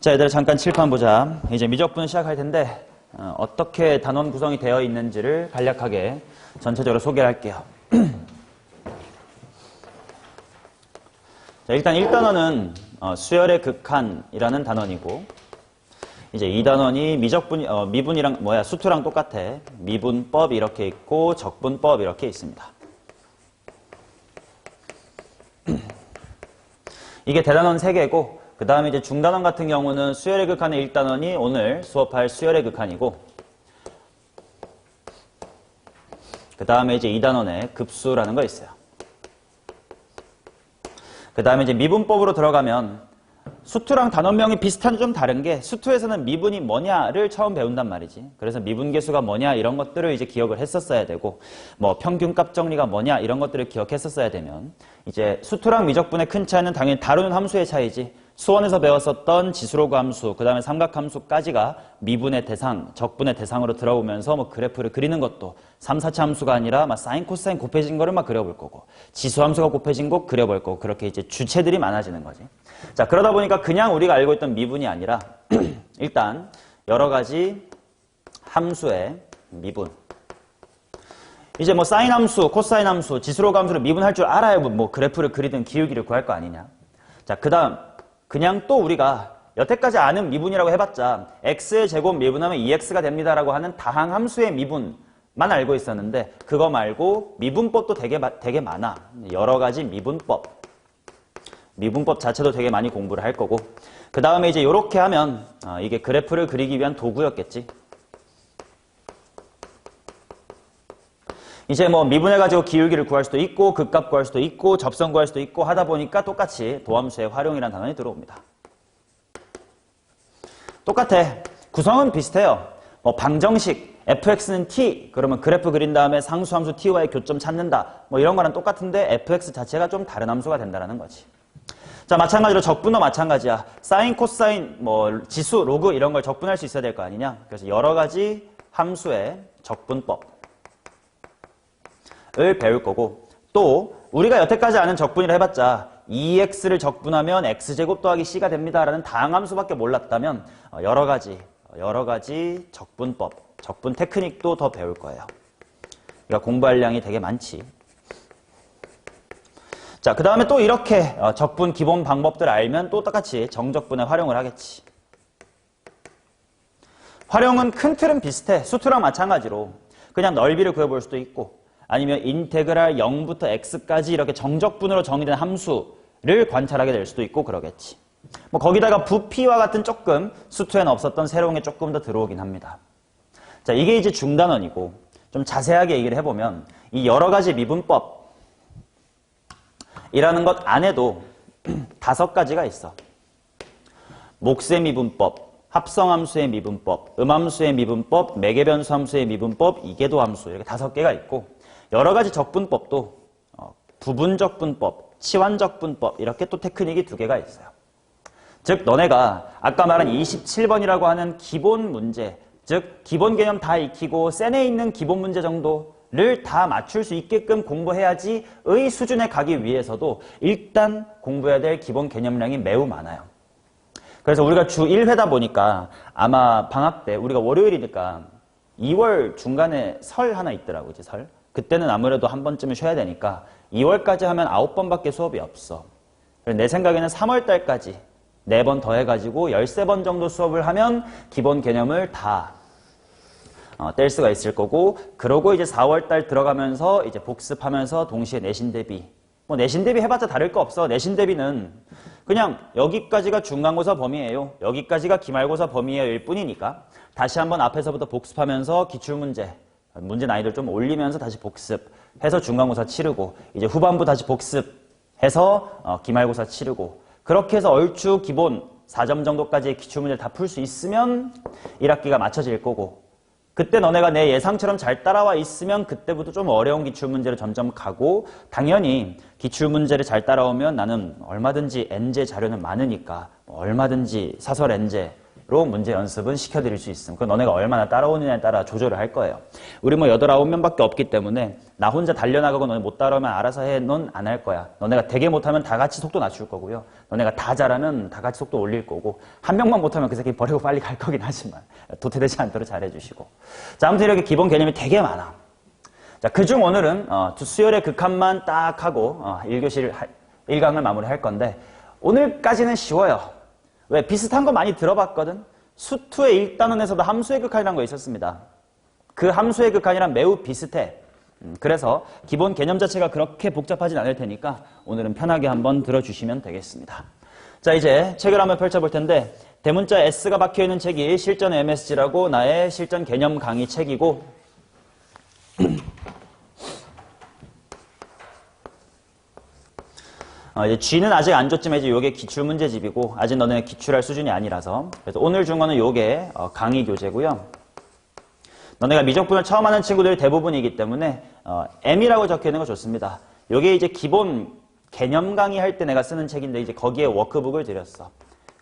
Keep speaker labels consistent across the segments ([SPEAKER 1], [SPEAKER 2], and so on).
[SPEAKER 1] 자, 얘들아 잠깐 칠판 보자. 이제 미적분 시작할 텐데 어떻게 단원 구성이 되어 있는지를 간략하게 전체적으로 소개를 할게요. 자, 일단 1단원은 수열의 극한이라는 단원이고, 이제 2단원이 미분이랑 수투랑 똑같아. 미분법 이렇게 있고 적분법 이렇게 있습니다. 이게 대단원 3개고, 그 다음에 이제 중단원 같은 경우는 수열의 극한의 1단원이 오늘 수업할 수열의 극한이고, 그 다음에 이제 2단원에 급수라는 거 있어요. 그 다음에 이제 미분법으로 들어가면 수투랑 단원명이 비슷한데 좀 다른 게, 수투에서는 미분이 뭐냐를 처음 배운단 말이지. 그래서 미분계수가 뭐냐 이런 것들을 이제 기억을 했었어야 되고, 뭐 평균값 정리가 뭐냐 이런 것들을 기억했었어야 되면, 이제 수투랑 미적분의 큰 차이는 당연히 다루는 함수의 차이지. 수원에서 배웠었던 지수로그 함수, 그 다음에 삼각함수까지가 미분의 대상, 적분의 대상으로 들어오면서 뭐 그래프를 그리는 것도 3, 4차 함수가 아니라 막 사인, 코사인 곱해진 거를 막 그려볼 거고, 지수함수가 곱해진 거 그려볼 거고, 그렇게 이제 주체들이 많아지는 거지. 자, 그러다 보니까 그냥 우리가 알고 있던 미분이 아니라 일단 여러 가지 함수의 미분. 이제 뭐 사인 함수, 코사인 함수, 지수로그 함수를 미분할 줄 알아야 뭐 그래프를 그리든 기울기를 구할 거 아니냐. 자, 그 다음 그냥 또 우리가 여태까지 아는 미분이라고 해봤자 x의 제곱 미분하면 2x가 됩니다라고 하는 다항 함수의 미분만 알고 있었는데, 그거 말고 미분법도 되게 많아. 여러 가지 미분법. 미분법 자체도 되게 많이 공부를 할 거고, 그 다음에 이제 이렇게 하면 이게 그래프를 그리기 위한 도구였겠지. 이제 뭐 미분해가지고 기울기를 구할 수도 있고, 극값 구할 수도 있고, 접선 구할 수도 있고 하다 보니까 똑같이 도함수의 활용이라는 단원이 들어옵니다. 똑같아. 구성은 비슷해요. 뭐 방정식 fx는 t, 그러면 그래프 그린 다음에 상수함수 t와의 교점 찾는다, 뭐 이런 거랑 똑같은데 fx 자체가 좀 다른 함수가 된다는 거지. 자, 마찬가지로 적분도 마찬가지야. 사인, 코사인, 뭐 지수, 로그 이런 걸 적분할 수 있어야 될 거 아니냐. 그래서 여러 가지 함수의 적분법 을 배울 거고, 또 우리가 여태까지 아는 적분이라 해봤자 2x를 적분하면 x제곱 더하기 c가 됩니다라는 다항함수밖에 몰랐다면 여러 가지 적분법, 적분 테크닉도 더 배울 거예요. 그러니까 공부할 양이 되게 많지. 자, 그 다음에 또 이렇게 적분 기본 방법들 알면 또 똑같이 정적분에 활용을 하겠지. 활용은 큰 틀은 비슷해. 수투랑 마찬가지로 그냥 넓이를 구해볼 수도 있고, 아니면 인테그랄 0부터 x까지 이렇게 정적분으로 정의된 함수를 관찰하게 될 수도 있고 그러겠지. 뭐 거기다가 부피와 같은 조금 수투에는 없었던 새로운 게 조금 더 들어오긴 합니다. 자, 이게 이제 중단원이고, 좀 자세하게 얘기를 해보면 이 여러 가지 미분법이라는 것 안에도 5가지가 있어. 몫의 미분법, 합성함수의 미분법, 음함수의 미분법, 매개변수함수의 미분법, 이계도함수, 이렇게 5개가 있고, 여러 가지 적분법도 부분적분법, 치환적분법 이렇게 또 테크닉이 2개가 있어요. 즉 너네가 아까 말한 27번이라고 하는 기본 문제, 즉 기본 개념 다 익히고 센에 있는 기본 문제 정도를 다 맞출 수 있게끔 공부해야지의 수준에 가기 위해서도 일단 공부해야 될 기본 개념량이 매우 많아요. 그래서 우리가 주 1회다 보니까 아마 방학 때 우리가 월요일이니까 2월 중간에 설 하나 있더라고, 이제 설. 그때는 아무래도 한 번쯤은 쉬어야 되니까 2월까지 하면 9번밖에 수업이 없어. 내 생각에는 3월달까지 4번 더 해가지고 13번 정도 수업을 하면 기본 개념을 다 뗄 수가 있을 거고, 그러고 이제 4월달 들어가면서 이제 복습하면서 동시에 내신 대비. 뭐 내신 대비 해봤자 다를 거 없어. 내신 대비는 그냥 여기까지가 중간고사 범위예요. 여기까지가 기말고사 범위일 뿐이니까 다시 한번 앞에서부터 복습하면서 기출문제, 문제 난이도를 좀 올리면서 다시 복습해서 중간고사 치르고, 이제 후반부 다시 복습해서 기말고사 치르고, 그렇게 해서 얼추 기본 4점 정도까지의 기출문제를 다 풀 수 있으면 1학기가 맞춰질 거고, 그때 너네가 내 예상처럼 잘 따라와 있으면 그때부터 좀 어려운 기출문제로 점점 가고, 당연히 기출문제를 잘 따라오면 나는 얼마든지 N제 자료는 많으니까 얼마든지 사설 N제 문제 연습은 시켜드릴 수 있음. 그건 너네가 얼마나 따라오느냐에 따라 조절을 할 거예요. 우리 뭐 8, 9명밖에 없기 때문에 나 혼자 달려나가고 너네 못 따라오면 알아서 해. 넌 안 할 거야. 너네가 되게 못하면 다 같이 속도 낮출 거고요. 너네가 다 잘하면 다 같이 속도 올릴 거고 한 명만 못하면 그 새끼 버리고 빨리 갈 거긴 하지만 도태되지 않도록 잘해주시고. 자, 아무튼 이렇게 기본 개념이 되게 많아. 자, 그중 오늘은 수열의 극한만 딱 하고 1교시 1강을 마무리할 건데 오늘까지는 쉬워요. 왜? 비슷한 거 많이 들어봤거든? 수투의 1단원에서도 함수의 극한이라는 거 있었습니다. 그 함수의 극한이랑 매우 비슷해. 그래서 기본 개념 자체가 그렇게 복잡하진 않을 테니까 오늘은 편하게 한번 들어주시면 되겠습니다. 자, 이제 책을 한번 펼쳐볼 텐데 대문자 S가 박혀있는 책이 실전 MSG라고 나의 실전 개념 강의 책이고 이제 G는 아직 안 줬지만 이제 요게 기출문제집이고 아직 너네 기출할 수준이 아니라서 그래서 오늘 준 거는 요게 강의 교재고요. 너네가 미적분을 처음 하는 친구들이 대부분이기 때문에 M이라고 적혀 있는 거 좋습니다. 요게 이제 기본 개념 강의 할 때 내가 쓰는 책인데 이제 거기에 워크북을 드렸어.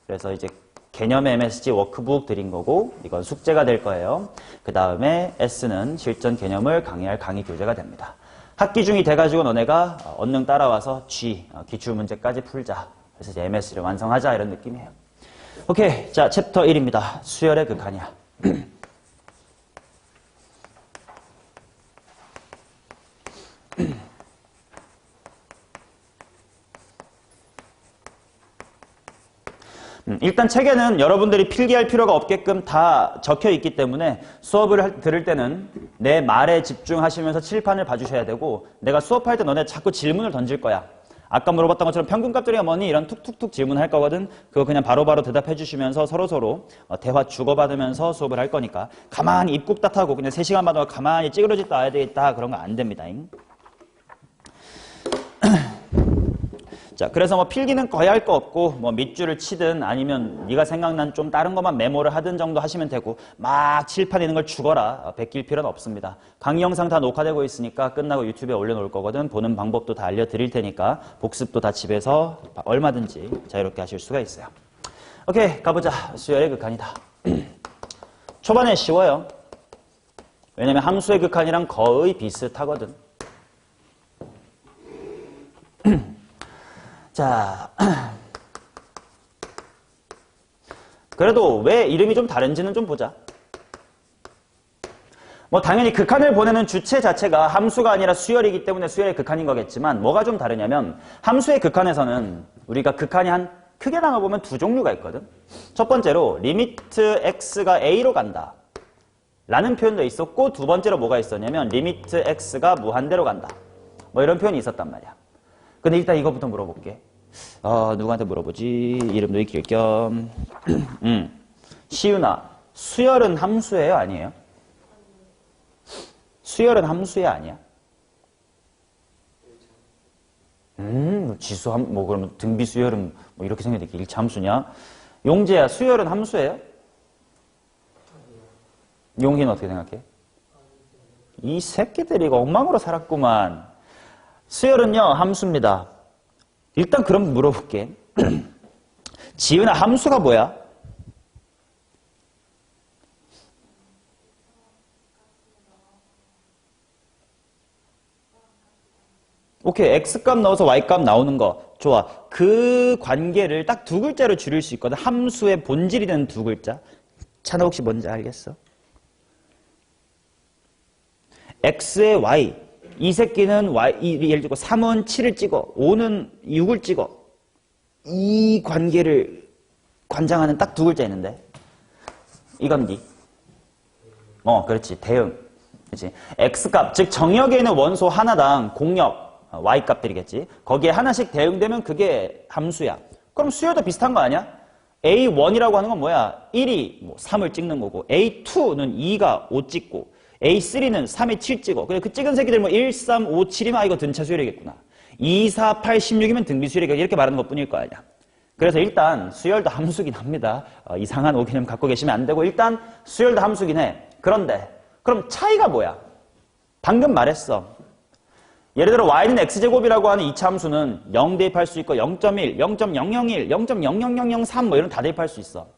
[SPEAKER 1] 그래서 이제 개념 MSG 워크북 드린 거고 이건 숙제가 될 거예요. 그 다음에 S는 실전 개념을 강의할 강의 교재가 됩니다. 학기 중이 돼가지고 너네가 언능 따라와서 G, 기출문제까지 풀자. 그래서 이제 MSG를 완성하자 이런 느낌이에요. 오케이, 자 챕터 1입니다. 수열의 극한이야. 일단 책에는 여러분들이 필기할 필요가 없게끔 다 적혀 있기 때문에 수업을 들을 때는 내 말에 집중하시면서 칠판을 봐주셔야 되고 내가 수업할 때 너네 자꾸 질문을 던질 거야. 아까 물어봤던 것처럼 평균값들이 뭐니? 이런 툭툭툭 질문할 거거든. 그거 그냥 바로바로 대답해 주시면서 서로서로 대화 주고받으면서 수업을 할 거니까 가만히 입국 탓하고 그냥 3시간마다 가만히 찌그러졌다 와야 되겠다 그런 거 안 됩니다. 자, 그래서 뭐 필기는 거의 할 거 없고 뭐 밑줄을 치든 아니면 네가 생각난 좀 다른 것만 메모를 하든 정도 하시면 되고 막 칠판에 있는 걸 죽어라 베낄 필요는 없습니다. 강의 영상 다 녹화되고 있으니까 끝나고 유튜브에 올려놓을 거거든. 보는 방법도 다 알려드릴 테니까 복습도 다 집에서 얼마든지 자유롭게 하실 수가 있어요. 오케이, 가보자. 수열의 극한이다. 초반에 쉬워요. 왜냐면 함수의 극한이랑 거의 비슷하거든. 자, 그래도 왜 이름이 좀 다른지는 좀 보자. 뭐 당연히 극한을 보내는 주체 자체가 함수가 아니라 수열이기 때문에 수열의 극한인 거겠지만 뭐가 좀 다르냐면 함수의 극한에서는 우리가 극한이 한 크게 나눠보면 두 종류가 있거든. 첫 번째로 리미트 x가 a로 간다 라는 표현도 있었고 두 번째로 뭐가 있었냐면 리미트 x가 무한대로 간다 뭐 이런 표현이 있었단 말이야. 근데 일단 이거부터 물어볼게. 누구한테 물어보지? 이름도 익힐 겸. 시윤아, 수열은 함수예요? 아니에요? 수열은 함수야? 아니야? 지수 뭐 그러면 등비 수열은 뭐 이렇게 생겼는데 일치 함수냐? 용재야, 수열은 함수예요? 용희는 어떻게 생각해? 이 새끼들이 이거 엉망으로 살았구만. 수열은요, 함수입니다. 일단 그럼 물어볼게. 지은아, 함수가 뭐야? 오케이, x값 넣어서 y값 나오는 거 좋아. 그 관계를 딱 두 글자로 줄일 수 있거든. 함수의 본질이 되는 두 글자. 찬아 혹시 뭔지 알겠어? x의 y. 이 새끼는 y, 예를 들고 3은 7을 찍어, 5는 6을 찍어. 이 관계를 관장하는 딱 두 글자 있는데 이건 니. 그렇지. 대응. 그렇지. x값, 즉 정역에 있는 원소 하나당 공역, y값들이겠지. 거기에 하나씩 대응되면 그게 함수야. 그럼 수열도 비슷한 거 아니야? A1이라고 하는 건 뭐야? 1이 뭐 3을 찍는 거고 A2는 2가 5 찍고 A3는 3이 7 찍어. 그래, 그 찍은 새끼들 뭐 1, 3, 5, 7이면 이거 등차 수열이겠구나. 2, 4, 8, 16이면 등비 수열이겠구나. 이렇게 말하는 것 뿐일 거 아니야. 그래서 일단 수열도 함수긴 합니다. 이상한 오개념 갖고 계시면 안 되고 일단 수열도 함수긴 해. 그런데 그럼 차이가 뭐야? 방금 말했어. 예를 들어 y는 x제곱이라고 하는 2차 함수는 0 대입할 수 있고 0.1, 0.001, 0.00003 뭐 이런 다 대입할 수 있어.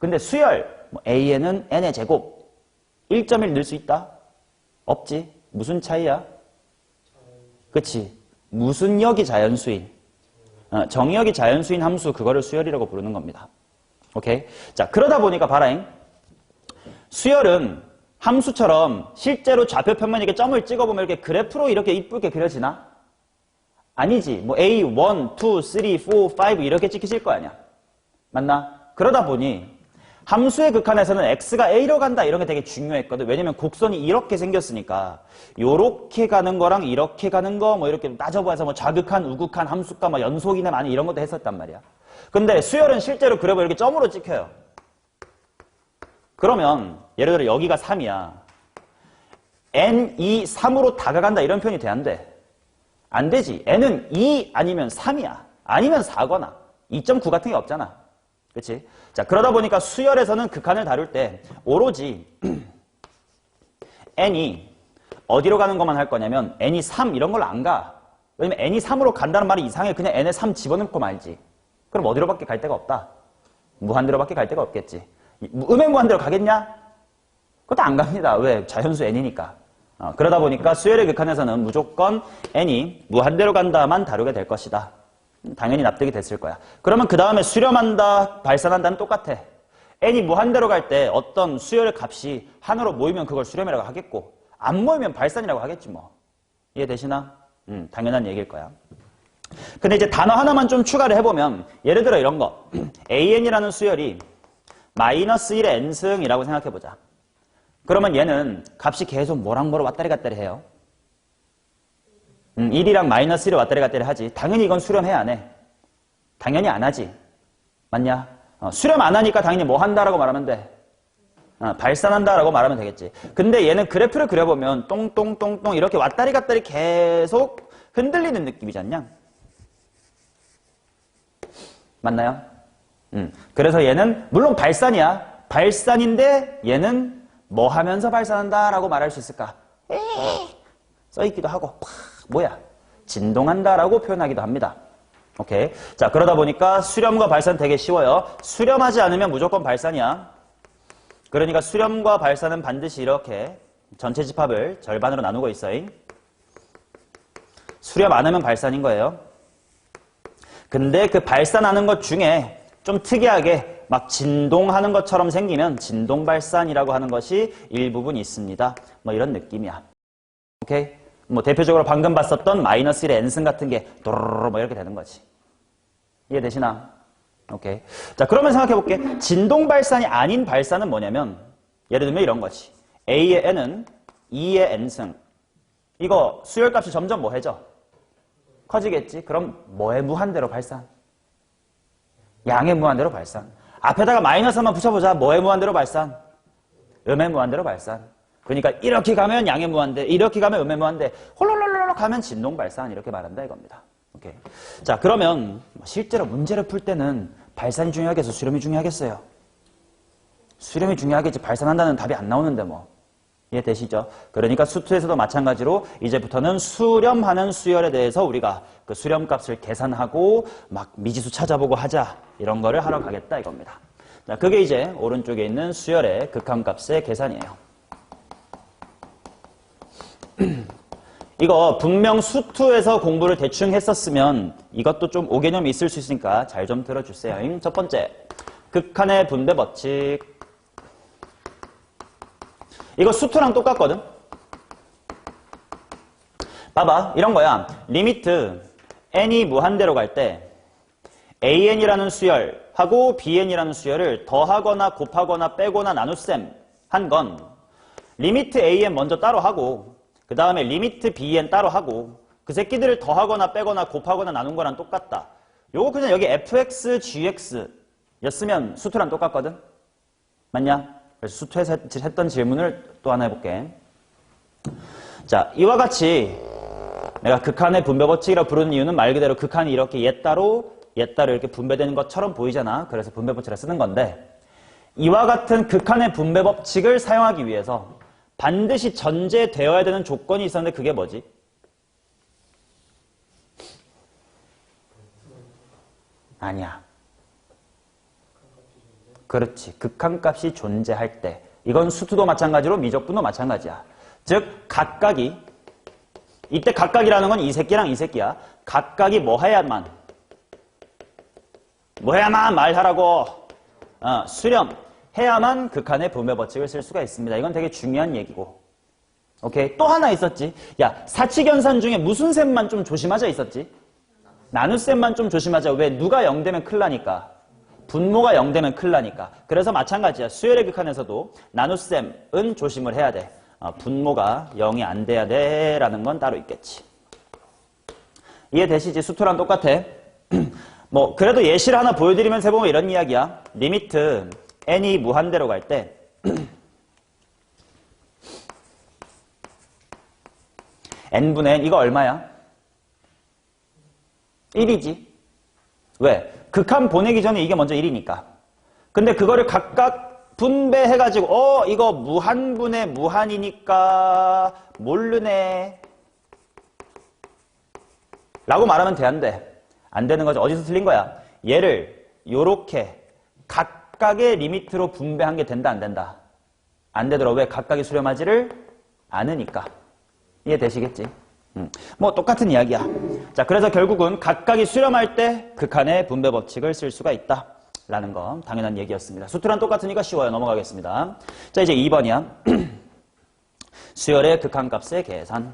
[SPEAKER 1] 근데 수열, 뭐 AN은 N의 제곱 1.1 넣을 수 있다? 없지. 무슨 차이야? 그치. 무슨 역이 자연수인? 정의역이 자연수인 함수, 그거를 수열이라고 부르는 겁니다. 오케이? 자, 그러다 보니까 봐라잉. 수열은 함수처럼 실제로 좌표 평면에 이렇게 점을 찍어보면 이렇게 그래프로 이렇게 이쁘게 그려지나? 아니지. 뭐 A, 1, 2, 3, 4, 5 이렇게 찍히실 거 아니야. 맞나? 그러다 보니 함수의 극한에서는 x가 a로 간다 이런 게 되게 중요했거든. 왜냐면 곡선이 이렇게 생겼으니까 요렇게 가는 거랑 이렇게 가는 거 뭐 이렇게 따져봐서 뭐 좌극한, 우극한, 함수가 뭐 연속이나 많이 이런 것도 했었단 말이야. 근데 수열은 실제로 그려보면 이렇게 점으로 찍혀요. 그러면 예를 들어 여기가 3이야. n, 2, 3으로 다가간다 이런 표현이 돼? 안 돼? 안 되지. n은 2 아니면 3이야. 아니면 4거나 2.9 같은 게 없잖아. 그치? 자, 그러다 보니까 수열에서는 극한을 다룰 때 오로지 n이 어디로 가는 것만 할 거냐면 n이 3 이런 걸로 안 가. 왜냐면 n이 3으로 간다는 말이 이상해. 그냥 n에 3 집어넣고 말지. 그럼 어디로밖에 갈 데가 없다. 무한대로밖에 갈 데가 없겠지. 음의 무한대로 가겠냐? 그것도 안 갑니다. 왜? 자연수 n이니까. 그러다 보니까 수열의 극한에서는 무조건 n이 무한대로 간다만 다루게 될 것이다. 당연히 납득이 됐을 거야. 그러면 그 다음에 수렴한다, 발산한다는 똑같아. n이 무한대로 갈 때 어떤 수열의 값이 하나로 모이면 그걸 수렴이라고 하겠고 안 모이면 발산이라고 하겠지 뭐. 이해되시나? 당연한 얘기일 거야. 근데 이제 단어 하나만 좀 추가를 해보면 예를 들어 이런 거 an이라는 수열이 마이너스 1의 n승이라고 생각해보자. 그러면 얘는 값이 계속 뭐랑 뭐로 왔다리 갔다리 해요. 1이랑 마이너스 1이 왔다리 갔다리 하지. 당연히 이건 수렴해야 안 해. 당연히 안 하지. 맞냐? 수렴 안 하니까 당연히 뭐 한다라고 말하면 돼. 발산한다라고 말하면 되겠지. 근데 얘는 그래프를 그려보면 똥똥똥똥 이렇게 왔다리 갔다리 계속 흔들리는 느낌이지 않냐? 맞나요? 그래서 얘는 물론 발산이야. 발산인데 얘는 뭐 하면서 발산한다라고 말할 수 있을까? 써있기도 하고 뭐야? 진동한다라고 표현하기도 합니다. 오케이. 자, 그러다 보니까 수렴과 발산 되게 쉬워요. 수렴하지 않으면 무조건 발산이야. 그러니까 수렴과 발산은 반드시 이렇게 전체 집합을 절반으로 나누고 있어요. 수렴 안 하면 발산인 거예요. 근데 그 발산하는 것 중에 좀 특이하게 막 진동하는 것처럼 생기면 진동 발산이라고 하는 것이 일부분 있습니다. 뭐 이런 느낌이야. 오케이? 뭐 대표적으로 방금 봤었던 마이너스 1의 n승 같은 게 도로로로 뭐 이렇게 되는 거지. 이해되시나? 오케이. 자, 그러면 생각해 볼게. 진동 발산이 아닌 발산은 뭐냐면 예를 들면 이런 거지. A의 n은 2의 n승. 이거 수열값이 점점 뭐 해져? 커지겠지? 그럼 뭐의 무한대로 발산? 양의 무한대로 발산. 앞에다가 마이너스만 붙여보자. 뭐의 무한대로 발산? 음의 무한대로 발산. 그러니까 이렇게 가면 양의 무한대, 이렇게 가면 음의 무한대, 홀롤롤롤 가면 진동 발산 이렇게 말한다 이겁니다. 오케이. 자, 그러면 실제로 문제를 풀 때는 발산이 중요하겠어? 수렴이 중요하겠어요? 수렴이 중요하겠지. 발산한다는 답이 안 나오는데 뭐. 이해되시죠? 그러니까 수투에서도 마찬가지로 이제부터는 수렴하는 수열에 대해서 우리가 그 수렴값을 계산하고 막 미지수 찾아보고 하자 이런 거를 하러 가겠다 이겁니다. 자, 그게 이제 오른쪽에 있는 수열의 극한값의 계산이에요. 이거 분명 수투에서 공부를 대충 했었으면 이것도 좀 오개념이 있을 수 있으니까 잘 좀 들어주세요. 첫 번째, 극한의 분배 법칙. 이거 수투랑 똑같거든? 봐봐, 이런 거야. 리미트 n이 무한대로 갈 때 an이라는 수열하고 bn이라는 수열을 더하거나 곱하거나 빼거나 나눗셈 한 건 리미트 an 먼저 따로 하고 그 다음에 리미트 bn 따로 하고 그 새끼들을 더하거나 빼거나 곱하거나 나눈 거랑 똑같다. 요거 그냥 여기 fx, gx 였으면 수투랑 똑같거든? 맞냐? 그래서 수투에서 했던 질문을 또 하나 해볼게. 자, 이와 같이 내가 극한의 분배 법칙이라고 부르는 이유는 말 그대로 극한이 이렇게 얘 따로 이렇게 분배되는 것처럼 보이잖아. 그래서 분배 법칙을 쓰는 건데 이와 같은 극한의 분배 법칙을 사용하기 위해서 반드시 전제되어야 되는 조건이 있었는데 그게 뭐지? 아니야. 그렇지. 극한값이 존재할 때. 이건 수투도 마찬가지로 미적분도 마찬가지야. 즉 각각이 이때 각각이라는 건 이 새끼랑 이 새끼야. 각각이 뭐 해야만 말하라고 수렴해야만 극한의 분배 법칙을 쓸 수가 있습니다. 이건 되게 중요한 얘기고. 오케이. 또 하나 있었지. 야, 사칙연산 중에 무슨 셈만 좀 조심하자 있었지? 나눗셈만 좀 조심하자. 왜? 누가 0 되면 큰일 나니까. 분모가 0 되면 큰일 나니까. 그래서 마찬가지야. 수열의 극한에서도 나눗셈은 조심을 해야 돼. 분모가 0이 안 돼야 돼 라는 건 따로 있겠지. 이해되시지? 수투랑 똑같아. 뭐 그래도 예시를 하나 보여드리면서 해보면 이런 이야기야. 리미트 n이 무한대로 갈 때 n분의 n 이거 얼마야? 1이지. 왜? 극한 보내기 전에 이게 먼저 1이니까. 근데 그거를 각각 분배해가지고 이거 무한분의 무한이니까 모르네 라고 말하면 돼, 안 돼? 안 되는 거죠. 어디서 틀린 거야? 얘를 요렇게 각각의 리미트로 분배한 게 된다, 안 된다? 안 되더라. 왜? 각각이 수렴하지를 않으니까. 이해되시겠지? 뭐 똑같은 이야기야. 자, 그래서 결국은 각각이 수렴할 때 극한의 분배 법칙을 쓸 수가 있다 라는 거 당연한 얘기였습니다. 수투랑 똑같으니까 쉬워요. 넘어가겠습니다. 자, 이제 2번이야. 수열의 극한값의 계산.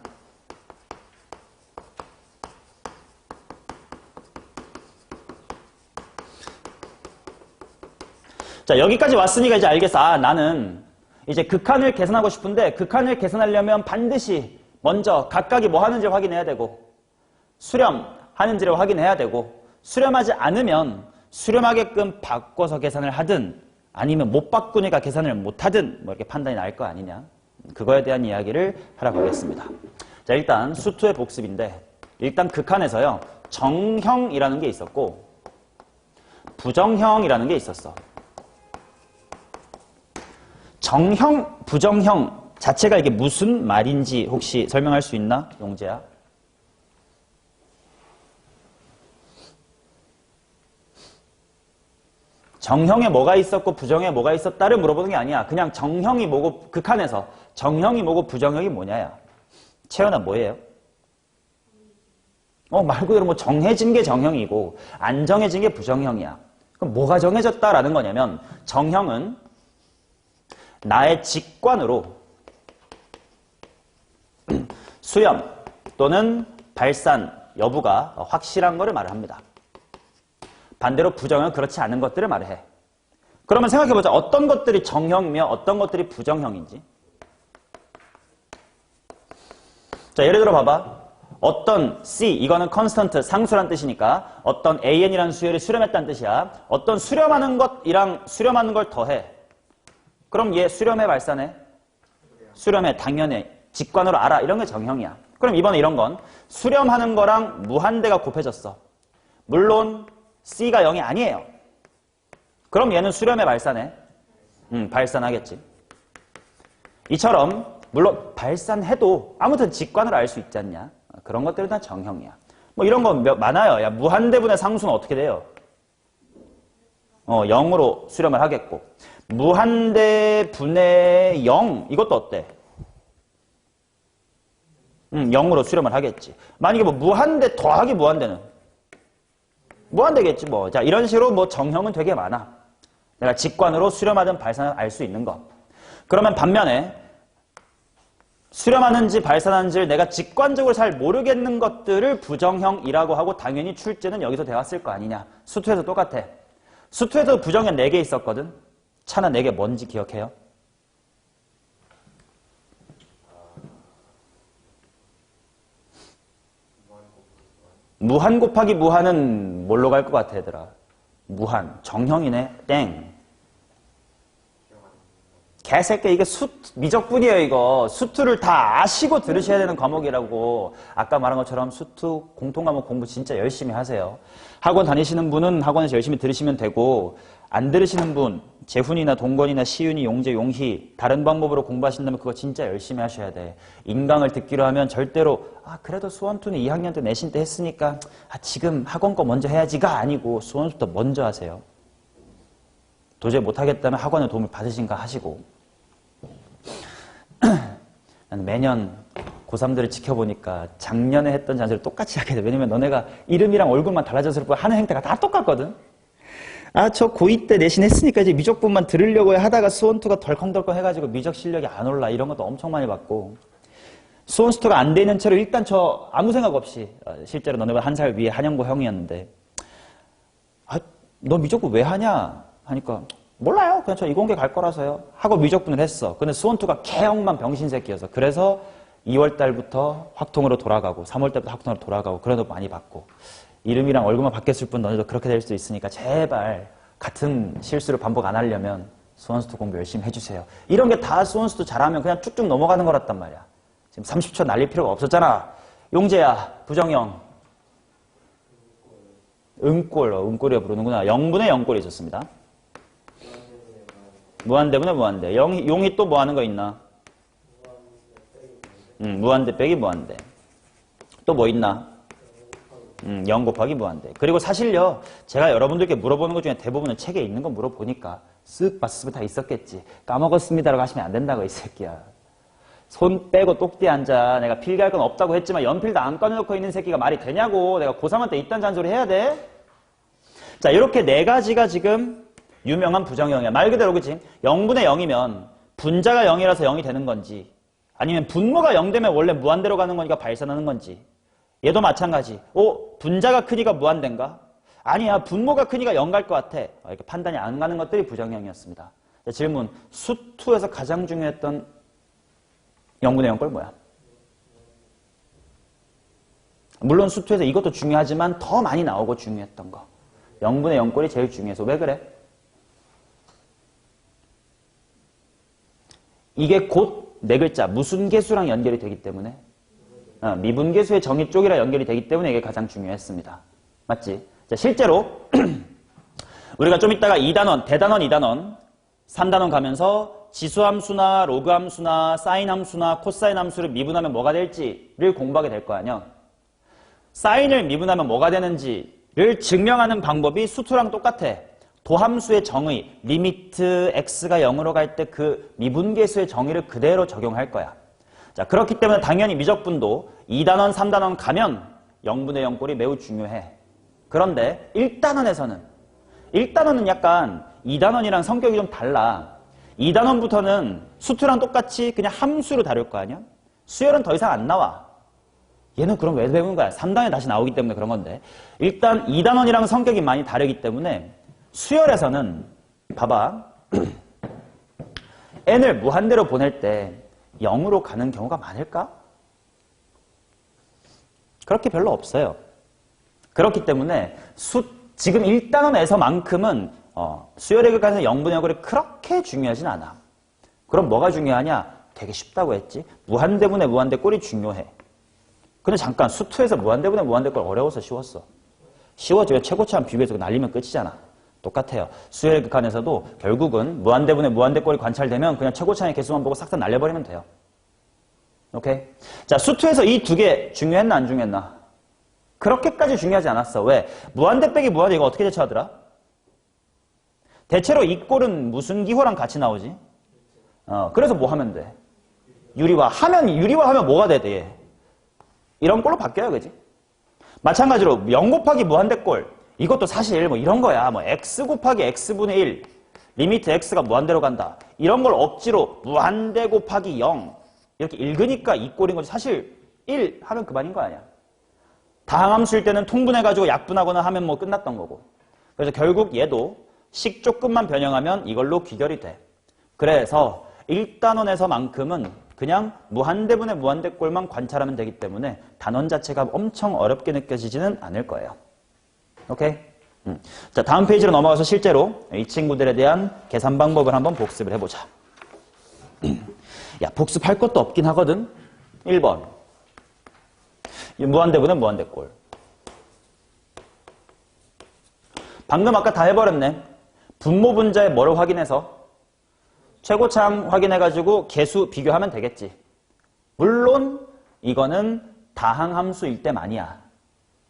[SPEAKER 1] 자, 여기까지 왔으니까 이제 알겠어. 나는 이제 극한을 계산하고 싶은데 극한을 계산하려면 반드시 먼저 각각이 뭐 하는지 확인해야 되고 수렴하는지를 확인해야 되고 수렴하지 않으면 수렴하게끔 바꿔서 계산을 하든 아니면 못 바꾸니까 계산을 못 하든 뭐 이렇게 판단이 날 거 아니냐. 그거에 대한 이야기를 하라고 하겠습니다. 자, 일단 수투의 복습인데 일단 극한에서요. 정형이라는 게 있었고 부정형이라는 게 있었어. 정형, 부정형 자체가 이게 무슨 말인지 혹시 설명할 수 있나? 용재야. 정형에 뭐가 있었고 부정형에 뭐가 있었다를 물어보는 게 아니야. 그냥 정형이 뭐고 극한에서 정형이 뭐고 부정형이 뭐냐야. 채연아 뭐예요? 말 그대로 뭐 정해진 게 정형이고 안 정해진 게 부정형이야. 그럼 뭐가 정해졌다라는 거냐면 정형은 나의 직관으로 수렴 또는 발산 여부가 확실한 거를 말을 합니다. 반대로 부정형은 그렇지 않은 것들을 말해. 그러면 생각해보자. 어떤 것들이 정형이며 어떤 것들이 부정형인지. 자, 예를 들어 봐봐. 어떤 C, 이거는 컨스턴트, 상수란 뜻이니까 어떤 AN이라는 수열이 수렴했다는 뜻이야. 어떤 수렴하는 것이랑 수렴하는 걸 더해. 그럼 얘 수렴해 발산해? 수렴해 당연해. 직관으로 알아. 이런 게 정형이야. 그럼 이번에 이런 건 수렴하는 거랑 무한대가 곱해졌어. 물론 C가 0이 아니에요. 그럼 얘는 수렴해 발산해? 발산하겠지. 이처럼 물론 발산해도 아무튼 직관으로 알 수 있지 않냐. 그런 것들은 다 정형이야. 뭐 이런 거 많아요. 야, 무한대분의 상수는 어떻게 돼요? 0으로 수렴을 하겠고 무한대분의 0 이것도 어때? 0으로 수렴을 하겠지. 만약에 뭐 무한대 더하기 무한대는 무한대겠지 뭐. 자, 이런 식으로 뭐 정형은 되게 많아. 내가 직관으로 수렴하든 발산을 알 수 있는 거. 그러면 반면에 수렴하는지 발산하는지를 내가 직관적으로 잘 모르겠는 것들을 부정형이라고 하고 당연히 출제는 여기서 되었을 거 아니냐. 수투에서 똑같아. 수투에서 부정형 4개 있었거든. 차나 4개 뭔지 기억해요? 무한 곱하기 무한은 뭘로 갈 것 같아 얘들아? 무한. 정형이네. 땡. 개새끼 이게 미적분이에요 이거. 수투를 다 아시고 들으셔야 되는 과목이라고. 아까 말한 것처럼 수투 공통과목 공부 진짜 열심히 하세요. 학원 다니시는 분은 학원에서 열심히 들으시면 되고 안 들으시는 분 재훈이나 동건이나 시윤이, 용재, 용희 다른 방법으로 공부하신다면 그거 진짜 열심히 하셔야 돼. 인강을 듣기로 하면 절대로 그래도 수원투는 2학년 때 내신 때 했으니까 지금 학원 거 먼저 해야지가 아니고 수원투부터 먼저 하세요. 도저히 못하겠다면 학원의 도움을 받으신가 하시고 나는 매년 고3들을 지켜보니까 작년에 했던 잔소리를 똑같이 하게 돼. 왜냐면 너네가 이름이랑 얼굴만 달라졌을 뿐 하는 행태가 다 똑같거든. 아, 저 고2 때 내신 했으니까 이제 미적분만 들으려고 하다가 수원2가 덜컹덜컹 해가지고 미적 실력이 안 올라. 이런 것도 엄청 많이 받고. 수원2가 안 되는 채로 일단 저 아무 생각 없이 실제로 너네보다 한 살 위에 한영고 형이었는데 아, 너 미적분 왜 하냐? 하니까 몰라요. 그냥 저 이공계 갈 거라서요. 하고 미적분을 했어. 근데 수원2가 개엄만 병신새끼여서 그래서 2월 달부터 확통으로 돌아가고 3월 달부터 확통으로 돌아가고 그래도 많이 받고 이름이랑 얼굴만 바뀌었을 뿐 너네도 그렇게 될 수도 있으니까 제발 같은 실수를 반복 안 하려면 수원수도 공부 열심히 해주세요. 이런 게 다 수원수도 잘하면 그냥 쭉쭉 넘어가는 거란 말이야. 지금 30초 날릴 필요가 없었잖아. 용재야, 부정형. 은꼴이라 부르는구나. 0분의 0꼴이 있었습니다. 무한대분의 무한대. 용이 또 뭐 하는 거 있나? 무한대 빼기 무한대. 또 뭐 있나? 0 곱하기 무한대. 그리고 사실요, 제가 여러분들께 물어보는 것 중에 대부분은 책에 있는 거 물어보니까 쓱 봤으면 다 있었겠지. 까먹었습니다라고 하시면 안 된다고, 이 새끼야. 손 빼고 똑띠 앉아. 내가 필기할 건 없다고 했지만 연필도 안 꺼내놓고 있는 새끼가 말이 되냐고. 내가 고3한테 이딴 잔소리 해야 돼? 자, 이렇게 네 가지가 지금 유명한 부정형이야. 말 그대로 그치? 0분의 0이면 분자가 0이라서 0이 되는 건지 아니면 분모가 0 되면 원래 무한대로 가는 거니까 발산하는 건지. 얘도 마찬가지. 분자가 크니까 무한대인가? 아니야, 분모가 크니까 0 갈 것 같아. 이렇게 판단이 안 가는 것들이 부정형이었습니다. 자, 질문. 수2에서 가장 중요했던 0분의 0꼴 뭐야? 물론 수2에서 이것도 중요하지만 더 많이 나오고 중요했던 거. 0분의 0꼴이 제일 중요해서. 왜 그래? 이게 곧 네 글자 무순계수랑 연결이 되기 때문에 미분계수의 정의 쪽이라 연결이 되기 때문에 이게 가장 중요했습니다. 맞지? 자, 실제로 우리가 좀 이따가 2단원, 대단원, 2단원, 3단원 가면서 지수함수나 로그함수나 사인함수나 코사인 함수를 미분하면 뭐가 될지를 공부하게 될 거 아니야. 사인을 미분하면 뭐가 되는지를 증명하는 방법이 수투랑 똑같아. 도함수의 정의, 리미트 x가 0으로 갈 때 그 미분계수의 정의를 그대로 적용할 거야. 자, 그렇기 때문에 당연히 미적분도 2단원, 3단원 가면 0분의 0꼴이 매우 중요해. 그런데 1단원은 약간 2단원이랑 성격이 좀 달라. 2단원부터는 수투랑 똑같이 그냥 함수로 다룰 거 아니야? 수열은 더 이상 안 나와. 얘는 그럼 왜 배우는 거야? 3단원에 다시 나오기 때문에 그런 건데. 일단 2단원이랑 성격이 많이 다르기 때문에 수열에서는 봐봐. n을 무한대로 보낼 때 0으로 가는 경우가 많을까? 그렇게 별로 없어요. 그렇기 때문에 지금 1단원에서만큼은 수열의 극한에서 0분의 0꼴이 그렇게 중요하진 않아. 그럼 뭐가 중요하냐? 되게 쉽다고 했지. 무한대분의 무한대꼴이 중요해. 근데 잠깐 수2에서 무한대분의 무한대꼴 어려워서 쉬웠어. 쉬워지면 최고차랑 비교해서 날리면 끝이잖아. 똑같아요. 수열의 극한에서도 결국은 무한대분의 무한대꼴이 관찰되면 그냥 최고차의 개수만 보고 싹 다 날려버리면 돼요. 오케이? 자, 수2에서 이 두 개 중요했나 안 중요했나? 그렇게까지 중요하지 않았어. 왜? 무한대 빼기 무한대 이거 어떻게 대처하더라? 대체로 이 꼴은 무슨 기호랑 같이 나오지? 그래서 뭐 하면 돼? 유리화하면 뭐가 돼? 얘? 이런 꼴로 바뀌어요, 그지? 마찬가지로 0 곱하기 무한대꼴 이것도 사실 뭐 이런 거야. 뭐 x 곱하기 x분의 1 리미트 x가 무한대로 간다. 이런 걸 억지로 무한대 곱하기 0 이렇게 읽으니까 이 꼴인 거지. 사실 1 하면 그만인 거 아니야. 다항함수일 때는 통분해가지고 약분하거나 하면 뭐 끝났던 거고. 그래서 결국 얘도 식 조금만 변형하면 이걸로 귀결이 돼. 그래서 1단원에서만큼은 그냥 무한대분의 무한대꼴만 관찰하면 되기 때문에 단원 자체가 엄청 어렵게 느껴지지는 않을 거예요. 오케이? 자, 다음 페이지로 넘어가서 실제로 이 친구들에 대한 계산 방법을 한번 복습을 해보자. 야, 복습할 것도 없긴 하거든? 1번. 무한대분의 무한대꼴. 방금 아까 다 해버렸네. 분모 분자의 뭐를 확인해서? 최고차항 확인해가지고 개수 비교하면 되겠지. 물론 이거는 다항함수일 때만이야.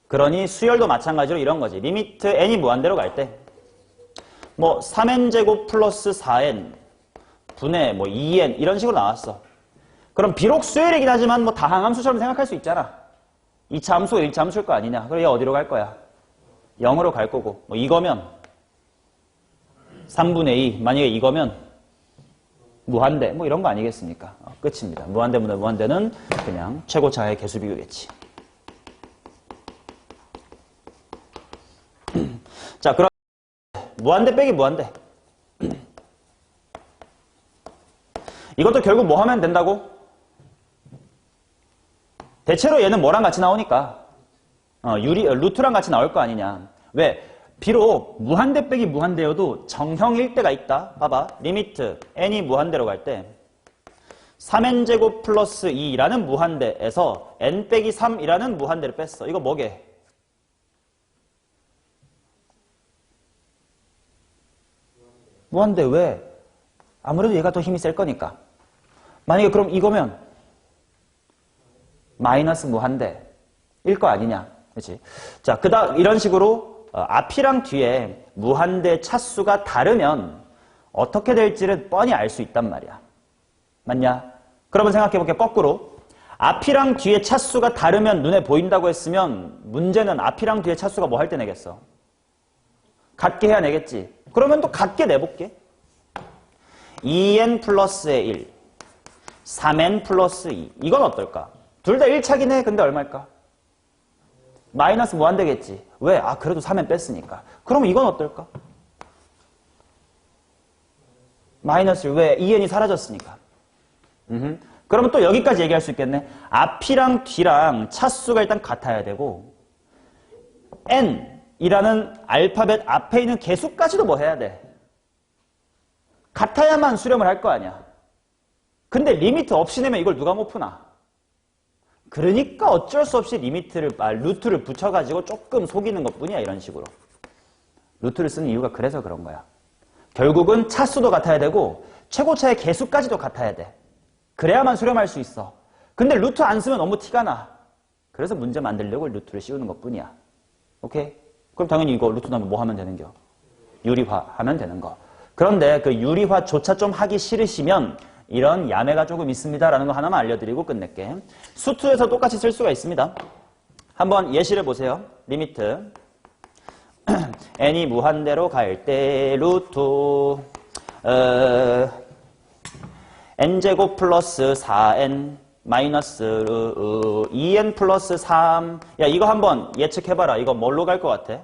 [SPEAKER 1] 그러니 수열도 마찬가지로 이런 거지. 리미트 n이 무한대로 갈 때 뭐 3n제곱 플러스 4n 분의 뭐 2n 이런 식으로 나왔어. 그럼 비록 수열이긴 하지만 뭐 다항함수처럼 생각할 수 있잖아. 2차 함수가 1차 함수일 거 아니냐. 그럼 얘 어디로 갈 거야? 0으로 갈 거고. 뭐 이거면 3분의 2. 만약에 이거면 무한대. 뭐 이런 거 아니겠습니까? 끝입니다. 무한대분의 무한대는 그냥 최고차의 개수비교겠지. 자, 그럼 무한대 빼기 무한대. 이것도 결국 뭐 하면 된다고? 대체로 얘는 뭐랑 같이 나오니까 루트랑 같이 나올 거 아니냐. 왜? 비록 무한대 빼기 무한대여도 정형일 때가 있다. 봐봐. 리미트 n이 무한대로 갈 때 3n제곱 플러스 2라는 무한대에서 n 빼기 3이라는 무한대를 뺐어. 이거 뭐게? 무한대. 왜? 아무래도 얘가 더 힘이 셀 거니까. 만약에 그럼 이거면 마이너스 무한대일 거 아니냐. 그렇지? 자, 그다음 이런 식으로 앞이랑 뒤에 무한대 차수가 다르면 어떻게 될지를 뻔히 알 수 있단 말이야. 맞냐? 그러면 생각해 볼게. 거꾸로. 앞이랑 뒤에 차수가 다르면 눈에 보인다고 했으면 문제는 앞이랑 뒤에 차수가 뭐 할 때 내겠어? 같게 해야 내겠지. 그러면 또 같게 내볼게. 2n 플러스의 1, 3n 플러스 2. 이건 어떨까? 둘 다 1차긴 해. 근데 얼마일까? 마이너스 무한대겠지. 왜? 그래도 3n 뺐으니까. 그럼 이건 어떨까? 마이너스. 왜? 2n이 사라졌으니까. 그러면 또 여기까지 얘기할 수 있겠네. 앞이랑 뒤랑 차수가 일단 같아야 되고 n이라는 알파벳 앞에 있는 개수까지도 뭐 해야 돼? 같아야만 수렴을 할 거 아니야. 근데 리미트 없이 내면 이걸 누가 못 푸나? 그러니까 어쩔 수 없이 루트를 붙여가지고 조금 속이는 것뿐이야. 이런 식으로. 루트를 쓰는 이유가 그래서 그런 거야. 결국은 차수도 같아야 되고 최고차의 개수까지도 같아야 돼. 그래야만 수렴할 수 있어. 근데 루트 안 쓰면 너무 티가 나. 그래서 문제 만들려고 루트를 씌우는 것뿐이야. 오케이? 그럼 당연히 이거 루트 나면 뭐 하면 되는겨? 유리화하면 되는 거. 그런데 그 유리화조차 좀 하기 싫으시면 이런 야매가 조금 있습니다라는 거 하나만 알려드리고 끝낼게. 수투에서 똑같이 쓸 수가 있습니다. 한번 예시를 보세요. 리미트 n이 무한대로 갈 때 루트 n제곱 플러스 4n 마이너스 2n 플러스 3. 야, 이거 한번 예측해봐라. 이거 뭘로 갈 것 같아?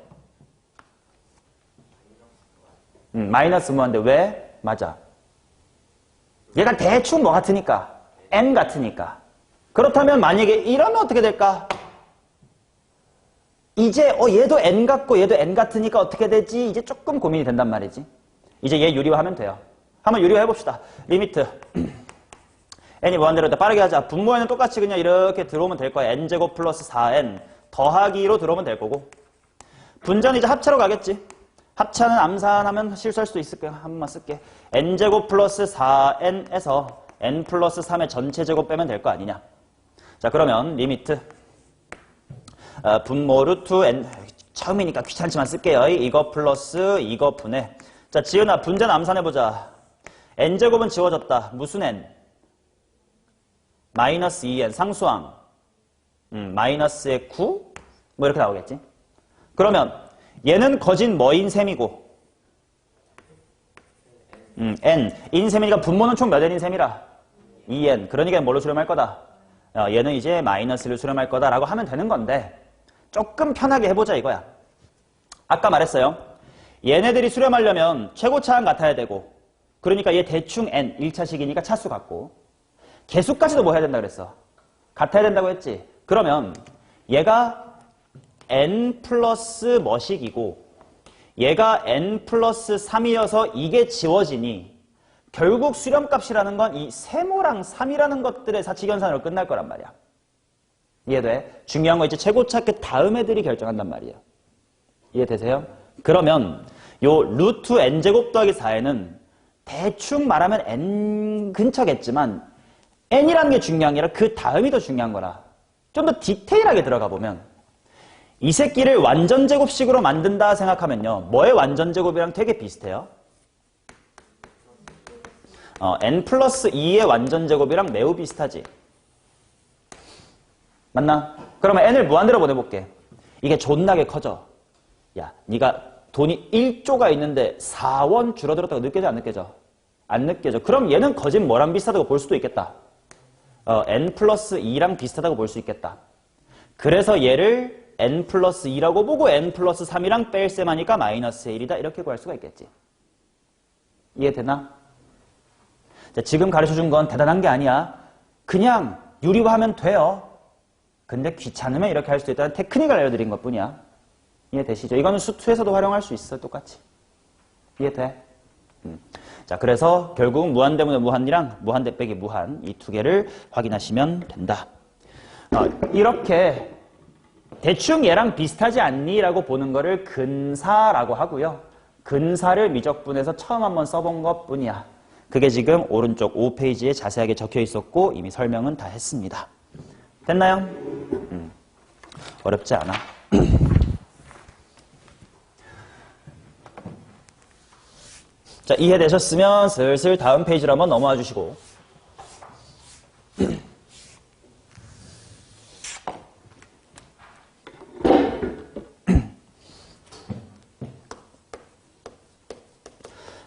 [SPEAKER 1] 마이너스 무한대. 왜? 맞아. 얘가 대충 뭐 같으니까? n 같으니까. 그렇다면 만약에 이러면 어떻게 될까? 이제 얘도 n 같고 얘도 n 같으니까 어떻게 되지? 이제 조금 고민이 된단 말이지. 이제 얘 유리화하면 돼요. 한번 유리화해봅시다. 리미트 n이 무한대로 빠르게 하자. 분모에는 똑같이 그냥 이렇게 들어오면 될 거야. n제곱 플러스 4n 더하기로 들어오면 될 거고. 분자는 이제 합차로 가겠지. 합차는 암산하면 실수할 수도 있을 거야. 한 번만 쓸게. n제곱 플러스 4n에서 n 플러스 3의 전체 제곱 빼면 될 거 아니냐. 자, 그러면 리미트 분모 루트 n 처음이니까 귀찮지만 쓸게요. 이거 플러스 이거 분해. 자, 지은아 분자는 암산해보자. n제곱은 지워졌다. 무슨 n? 마이너스 2n 상수항 마이너스의 9? 뭐 이렇게 나오겠지. 그러면 얘는 거진 뭐인 셈이고 n 인 셈이니까 분모는 총 몇 n인 셈이라 2n. 그러니까 뭘로 수렴할 거다? 얘는 이제 마이너스를 수렴할 거다라고 하면 되는 건데 조금 편하게 해보자 이거야. 아까 말했어요. 얘네들이 수렴하려면 최고차항 같아야 되고 그러니까 얘 대충 n 1차식이니까 차수 같고 개수까지도 뭐 해야 된다 그랬어? 같아야 된다고 했지. 그러면 얘가 n 플러스 뭐식이고 얘가 n 플러스 3이어서 이게 지워지니 결국 수렴값이라는 건 이 세모랑 3이라는 것들의 사칙연산으로 끝날 거란 말이야. 이해돼? 중요한 건 이제 최고차 그 다음 애들이 결정한단 말이에요. 이해되세요? 그러면 요 루트 n제곱 더하기 4n은 대충 말하면 n 근처겠지만 n이라는 게 중요한 게 아니라 그 다음이 더 중요한 거라. 좀 더 디테일하게 들어가 보면 이 새끼를 완전 제곱식으로 만든다 생각하면요. 뭐의 완전 제곱이랑 되게 비슷해요? n 플러스 2의 완전 제곱이랑 매우 비슷하지. 맞나? 그러면 n을 무한대로 보내볼게. 이게 존나게 커져. 야, 네가 돈이 1조가 있는데 4원 줄어들었다고 느껴져 안 느껴져? 안 느껴져. 그럼 얘는 거짓 뭐랑 비슷하다고 볼 수도 있겠다. n 플러스 2랑 비슷하다고 볼 수 있겠다. 그래서 얘를 n 플러스 2라고 보고 n 플러스 3이랑 뺄셈 하니까 마이너스 1이다. 이렇게 구할 수가 있겠지. 이해되나? 자, 지금 가르쳐준 건 대단한 게 아니야. 그냥 유리화하면 돼요. 근데 귀찮으면 이렇게 할 수도 있다는 테크닉을 알려드린 것뿐이야. 이해되시죠? 이거는 수투에서도 활용할 수 있어. 똑같이. 이해돼? 자, 그래서 결국 무한대분의 무한이랑 무한대 빼기 무한 이 두 개를 확인하시면 된다. 이렇게 대충 얘랑 비슷하지 않니? 라고 보는 거를 근사라고 하고요. 근사를 미적분해서 처음 한번 써본 것뿐이야. 그게 지금 오른쪽 5페이지에 자세하게 적혀 있었고 이미 설명은 다 했습니다. 됐나요? 어렵지 않아. 자, 이해되셨으면 슬슬 다음 페이지로 한번 넘어와 주시고.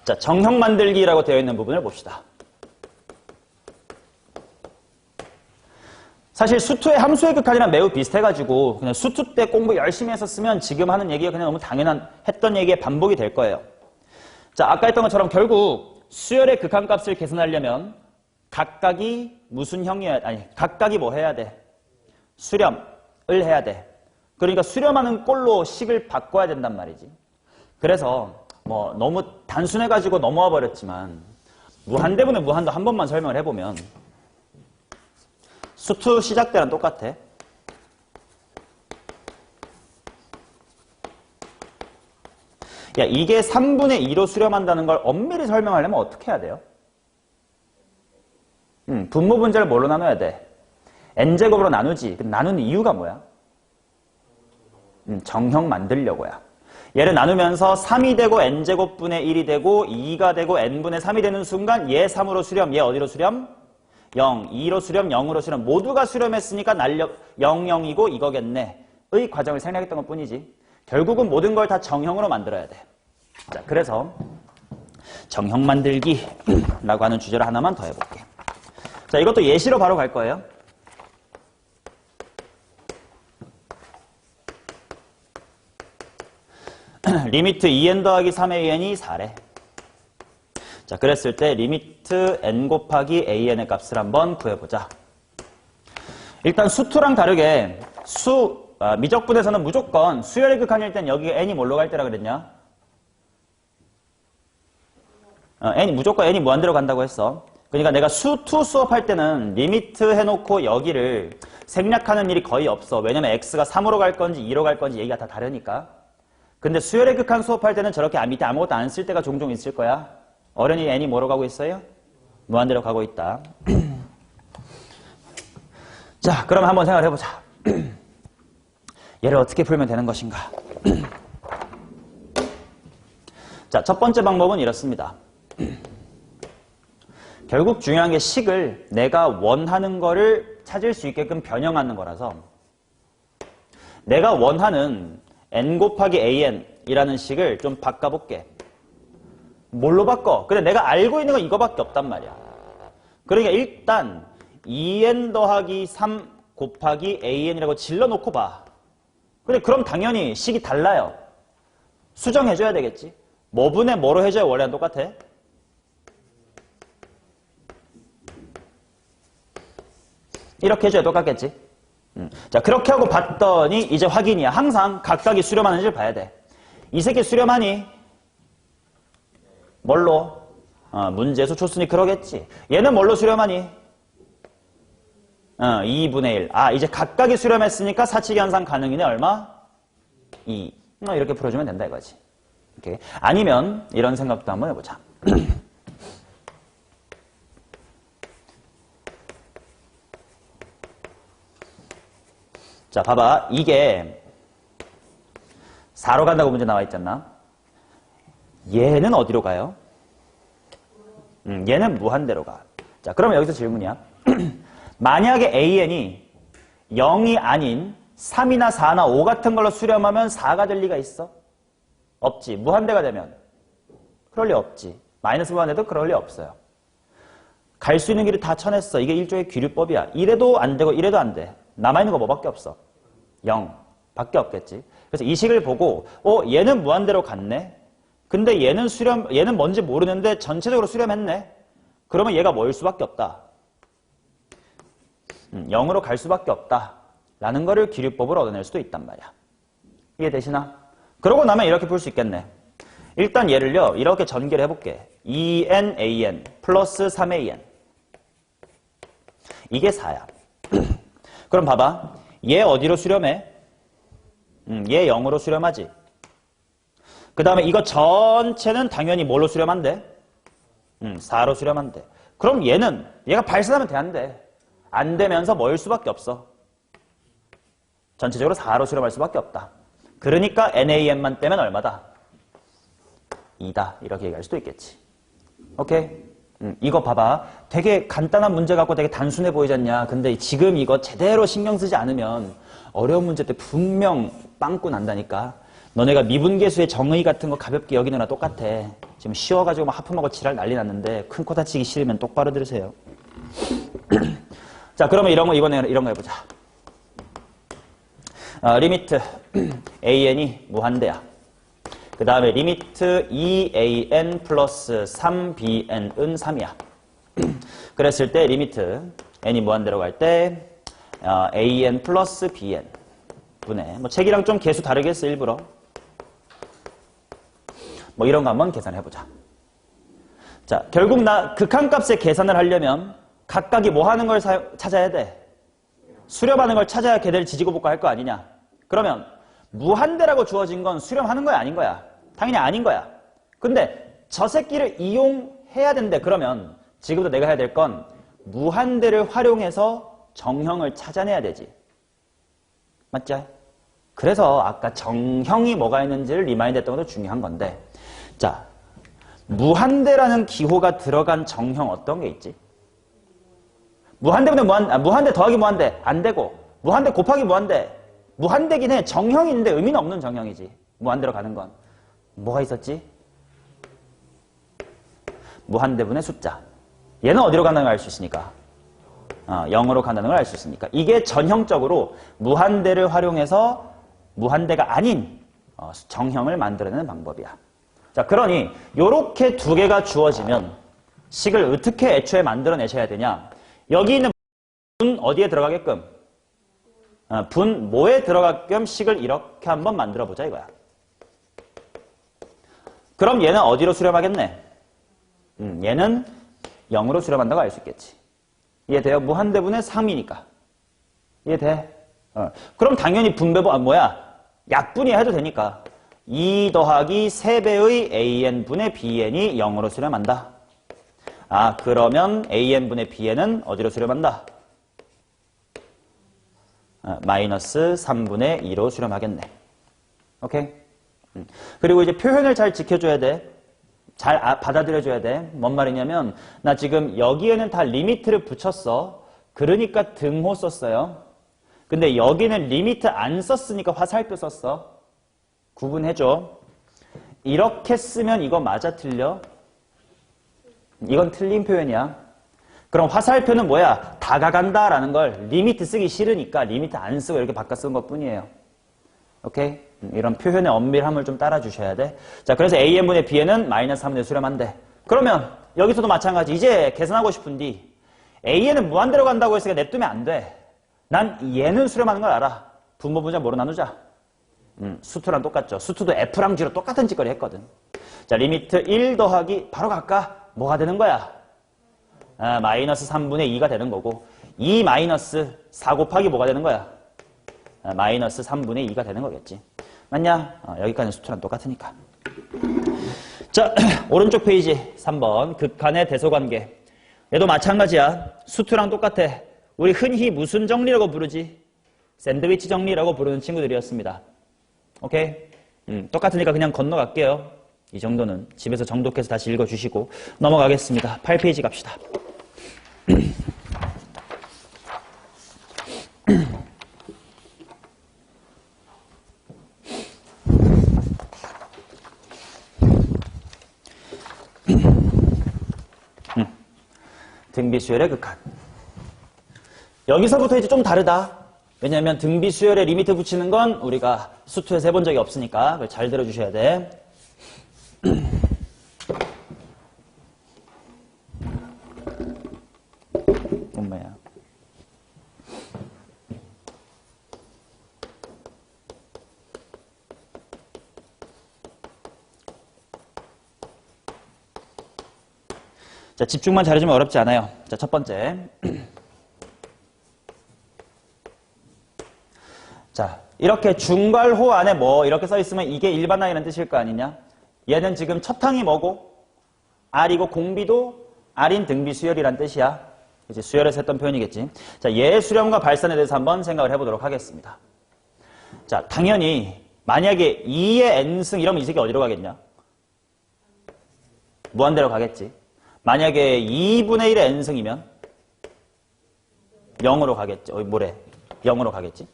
[SPEAKER 1] 자, 정형 만들기라고 되어 있는 부분을 봅시다. 사실 수투의 함수의 극한이랑 매우 비슷해가지고 그냥 수투 때 공부 열심히 했었으면 지금 하는 얘기가 그냥 너무 당연한 했던 얘기의 반복이 될 거예요. 자, 아까 했던 것처럼 결국 수열의 극한값을 계산하려면 각각이 무슨 형이어야 각각이 뭐 해야 돼? 수렴을 해야 돼. 그러니까 수렴하는 꼴로 식을 바꿔야 된단 말이지. 그래서 뭐 너무 단순해가지고 넘어와 버렸지만 무한대분의 무한도 한 번만 설명을 해보면 수투 시작 때랑 똑같아. 야, 이게 3분의 2로 수렴한다는 걸 엄밀히 설명하려면 어떻게 해야 돼요? 분모 분자를 뭘로 나눠야 돼? n제곱으로 나누지. 나누는 이유가 뭐야? 정형 만들려고야. 얘를 나누면서 3이 되고 n제곱분의 1이 되고 2가 되고 n분의 3이 되는 순간 얘 3으로 수렴, 얘 어디로 수렴? 0, 2로 수렴, 0으로 수렴. 모두가 수렴했으니까 0, 0이고 이거겠네. 의 과정을 생략했던 것 뿐이지. 결국은 모든 걸 다 정형으로 만들어야 돼. 자, 그래서 정형 만들기라고 하는 주제를 하나만 더 해볼게. 자, 이것도 예시로 바로 갈 거예요. 리미트 2n 더하기 3의 n이 4래. 자, 그랬을 때 리미트 n 곱하기 an의 값을 한번 구해보자. 일단 수투랑 다르게 미적분에서는 무조건 수열의 극한일 땐 여기 n이 뭘로 갈 때라 그랬냐? 무조건 n이 무한대로 간다고 했어. 그러니까 내가 수투 수업할 때는 리미트 해놓고 여기를 생략하는 일이 거의 없어. 왜냐면 x가 3으로 갈 건지 2로 갈 건지 얘기가 다 다르니까. 근데 수열의 극한 수업할 때는 저렇게 밑에 아무것도 안 쓸 때가 종종 있을 거야. 어른이 n이 뭐로 가고 있어요? 무한대로 가고 있다. 자, 그럼 한번 생각을 해보자. 얘를 어떻게 풀면 되는 것인가? 자, 첫 번째 방법은 이렇습니다. 결국 중요한 게 식을 내가 원하는 거를 찾을 수 있게끔 변형하는 거라서 내가 원하는 n 곱하기 an이라는 식을 좀 바꿔볼게. 뭘로 바꿔? 근데 내가 알고 있는 건 이거밖에 없단 말이야. 그러니까 일단 2n 더하기 3 곱하기 an이라고 질러놓고 봐. 근데 그럼 당연히 식이 달라요. 수정해줘야 되겠지. 뭐분의 뭐로 해줘야 원래랑 똑같아? 이렇게 해줘야 똑같겠지. 자, 그렇게 하고 봤더니 이제 확인이야. 항상 각각이 수렴하는지를 봐야 돼. 이 새끼 수렴하니? 뭘로? 문제수 초수니 그러겠지. 얘는 뭘로 수렴하니? 2분의 1. 이제 각각이 수렴했으니까 사칙 현상 가능이네. 얼마? 2. 이렇게 풀어주면 된다 이거지. 이렇게. 아니면 이런 생각도 한번 해보자. 자, 봐봐. 이게 4로 간다고 문제 나와 있잖아. 얘는 어디로 가요? 얘는 무한대로 가. 자, 그러면 여기서 질문이야. 만약에 AN이 0이 아닌 3이나 4나 5 같은 걸로 수렴하면 4가 될 리가 있어? 없지. 무한대가 되면? 그럴 리 없지. 마이너스 무한대도 그럴 리 없어요. 갈 수 있는 길을 다 쳐냈어. 이게 일종의 귀류법이야. 이래도 안 되고 이래도 안 돼. 남아있는 거 뭐밖에 없어? 0 밖에 없겠지. 그래서 이 식을 보고 얘는 무한대로 갔네. 근데 얘는 뭔지 모르는데 전체적으로 수렴했네. 그러면 얘가 뭐일 수밖에 없다. 0으로 갈 수밖에 없다. 라는 거를 기류법으로 얻어낼 수도 있단 말이야. 이해되시나? 그러고 나면 이렇게 풀 수 있겠네. 일단 얘를요, 이렇게 전개를 해볼게. 2n, an 플러스 3an. 이게 4야. 그럼 봐봐. 얘 어디로 수렴해? 얘 0으로 수렴하지. 그 다음에 이거 전체는 당연히 뭘로 수렴한대? 4로 수렴한대. 그럼 얘가 발산하면 돼, 안 돼? 안 되면서 뭐일 수밖에 없어? 전체적으로 4로 수렴할 수밖에 없다. 그러니까 NAM만 떼면 얼마다? 2다. 이렇게 얘기할 수도 있겠지. 오케이? 이거 봐봐. 되게 간단한 문제 갖고 되게 단순해 보이지 않냐? 근데 지금 이거 제대로 신경 쓰지 않으면 어려운 문제 때 분명 빵꾸 난다니까. 너네가 미분계수의 정의 같은 거 가볍게 여기는 거랑 똑같아. 지금 쉬워가지고 막 하품하고 지랄 난리 났는데 큰 코 다치기 싫으면 똑바로 들으세요. 자, 그러면 이번에 이런 거 해보자. 리미트 AN이 무한대야. 그 다음에 리미트 2AN 플러스 3BN은 3이야. 그랬을 때 리미트 N이 무한대로 갈 때 AN 플러스 BN 분의 뭐 책이랑 좀 개수 다르겠어 일부러. 뭐 이런 거 한번 계산해보자. 자, 결국 극한값의 계산을 하려면 각각이 뭐 하는 걸 찾아야 돼? 수렴하는 걸 찾아야 걔들 지지고 볶고 할 거 아니냐? 그러면 무한대라고 주어진 건 수렴하는 거야 아닌 거야? 당연히 아닌 거야. 근데 저 새끼를 이용해야 된대. 그러면 지금부터 내가 해야 될 건 무한대를 활용해서 정형을 찾아내야 되지. 맞지? 그래서 아까 정형이 뭐가 있는지를 리마인드 했던 것도 중요한 건데, 자, 무한대라는 기호가 들어간 정형 어떤 게 있지? 무한대분의 무한대 더하기 무한대 안 되고, 무한대 곱하기 무한대 무한대긴 해. 정형인데 의미는 없는 정형이지. 무한대로 가는 건 뭐가 있었지? 무한대분의 숫자. 얘는 어디로 간다는 걸 알 수 있으니까 0으로 간다는 걸 알 수 있으니까 이게 전형적으로 무한대를 활용해서 무한대가 아닌 정형을 만들어내는 방법이야. 자, 그러니 요렇게 두 개가 주어지면 식을 어떻게 애초에 만들어내셔야 되냐? 여기 있는 분 어디에 들어가게끔? 분 뭐에 들어가게끔 식을 이렇게 한번 만들어보자 이거야. 그럼 얘는 어디로 수렴하겠네? 얘는 0으로 수렴한다고 알 수 있겠지. 이해돼요? 무한대분의 3이니까. 이해돼? 그럼 당연히 분배법, 약분이 해도 되니까. 2 더하기 3배의 AN분의 BN이 0으로 수렴한다. 그러면 AN분의 BN은 어디로 수렴한다? 마이너스 3분의 2로 수렴하겠네. 오케이? 그리고 이제 표현을 잘 지켜줘야 돼. 잘 받아들여줘야 돼. 뭔 말이냐면 나 지금 여기에는 다 리미트를 붙였어. 그러니까 등호 썼어요. 근데 여기는 리미트 안 썼으니까 화살표 썼어. 구분해줘. 이렇게 쓰면 이거 맞아 틀려? 이건 틀린 표현이야. 그럼 화살표는 뭐야? 다가간다라는 걸 리미트 쓰기 싫으니까 리미트 안 쓰고 이렇게 바꿔 쓴 것 뿐이에요. 오케이? 이런 표현의 엄밀함을 좀 따라주셔야 돼. 자, 그래서 AN분의 Bn은 마이너스 3분의 수렴한대. 그러면 여기서도 마찬가지. 이제 계산하고 싶은디 AN은 무한대로 간다고 했으니까 냅두면 안 돼. 난 얘는 수렴하는 걸 알아. 분모 분자 뭐로 나누자? 수투랑 똑같죠. 수투도 F랑 G로 똑같은 짓거리 했거든. 자, 리미트 1 더하기 바로 갈까? 뭐가 되는 거야? 마이너스 3분의 2가 되는 거고 2 마이너스 4 곱하기 뭐가 되는 거야? 마이너스 3분의 2가 되는 거겠지. 맞냐? 여기까지는 수투랑 똑같으니까. 자, 오른쪽 페이지 3번 극한의 대소관계. 얘도 마찬가지야. 수투랑 똑같아. 우리 흔히 무슨 정리라고 부르지? 샌드위치 정리라고 부르는 친구들이었습니다. 오케이? 똑같으니까 그냥 건너갈게요. 이 정도는 집에서 정독해서 다시 읽어주시고 넘어가겠습니다. 8페이지 갑시다. 등비수열의 극한. 여기서부터 이제 좀 다르다. 왜냐하면 등비수열에 리미트 붙이는 건 우리가 수투에서 해본 적이 없으니까 그걸 잘 들어주셔야 돼. 엄마야. 자, 집중만 잘해주면 어렵지 않아요. 자, 첫 번째. 자, 이렇게 중괄호 안에 뭐 이렇게 써 있으면 이게 일반항이라는 뜻일 거 아니냐? 얘는 지금 첫 항이 뭐고? R이고 공비도 R인 등비수열이란 뜻이야. 이제 수열에서 했던 표현이겠지. 자, 얘의 수렴과 발산에 대해서 한번 생각을 해보도록 하겠습니다. 자, 당연히 만약에 2의 n승 이러면 이 새끼 어디로 가겠냐? 무한대로 가겠지. 만약에 2분의 1의 n승이면 0으로 가겠지. 뭐래? 0으로 가겠지.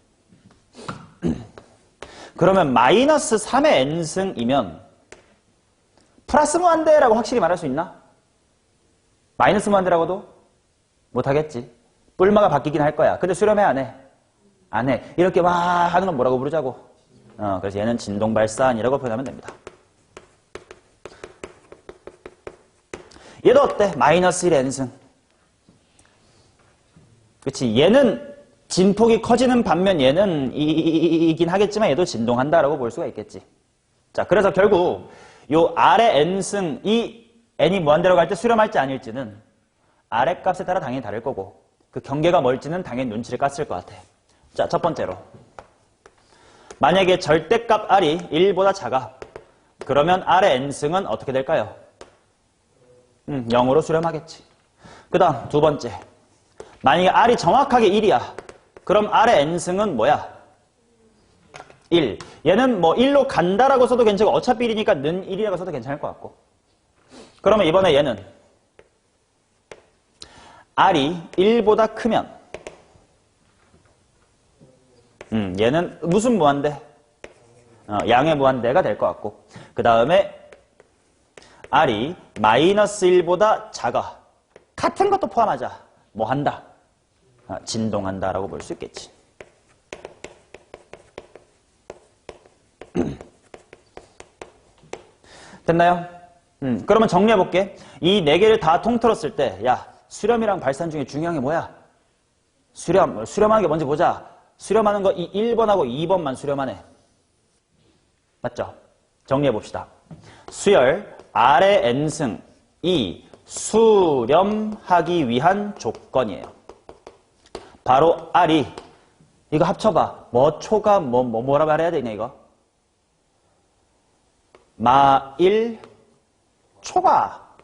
[SPEAKER 1] 그러면 마이너스 3의 n승이면 플러스 무한대라고 확실히 말할 수 있나? 마이너스 무한대라고도 못하겠지. 뿔마가 바뀌긴 할 거야. 근데 수렴해 안 해? 안 해. 이렇게 막 하는 건 뭐라고 부르자고? 그래서 얘는 진동발산이라고 표현하면 됩니다. 얘도 어때? 마이너스 1의 n승. 그치? 얘는 진폭이 커지는 반면 얘는 이긴 하겠지만 얘도 진동한다라고 볼 수가 있겠지. 자, 그래서 결국 요 R의 n승, 이 n이 무한대로 갈 때 수렴할지 아닐지는 R의 값에 따라 당연히 다를 거고 그 경계가 멀지는 당연히 눈치를 깠을 것 같아. 자, 첫 번째로 만약에 절대값 R이 1보다 작아. 그러면 R의 n승은 어떻게 될까요? 0으로 수렴하겠지. 그 다음 두 번째. 만약에 R이 정확하게 1이야. 그럼 R의 n승은 뭐야? 1. 얘는 뭐 1로 간다라고 써도 괜찮고 어차피 1이니까 는 1이라고 써도 괜찮을 것 같고. 그러면 이번에 얘는 R이 1보다 크면 얘는 무슨 무한대? 양의 무한대가 될 것 같고. 그 다음에 R이 마이너스 1보다 작아. 같은 것도 포함하자. 뭐 한다? 진동한다라고 볼 수 있겠지. 됐나요? 그러면 정리해볼게. 이 네 개를 다 통틀었을 때, 야, 수렴이랑 발산 중에 중요한 게 뭐야? 수렴하는 게 뭔지 보자. 수렴하는 거 이 1번하고 2번만 수렴하네. 맞죠? 정리해봅시다. 수열, R의 n승, 이 수렴하기 위한 조건이에요. 바로 R이, 이거 합쳐봐. 뭐 초가 뭐라 말해야 되냐, 이거? 마1 초과.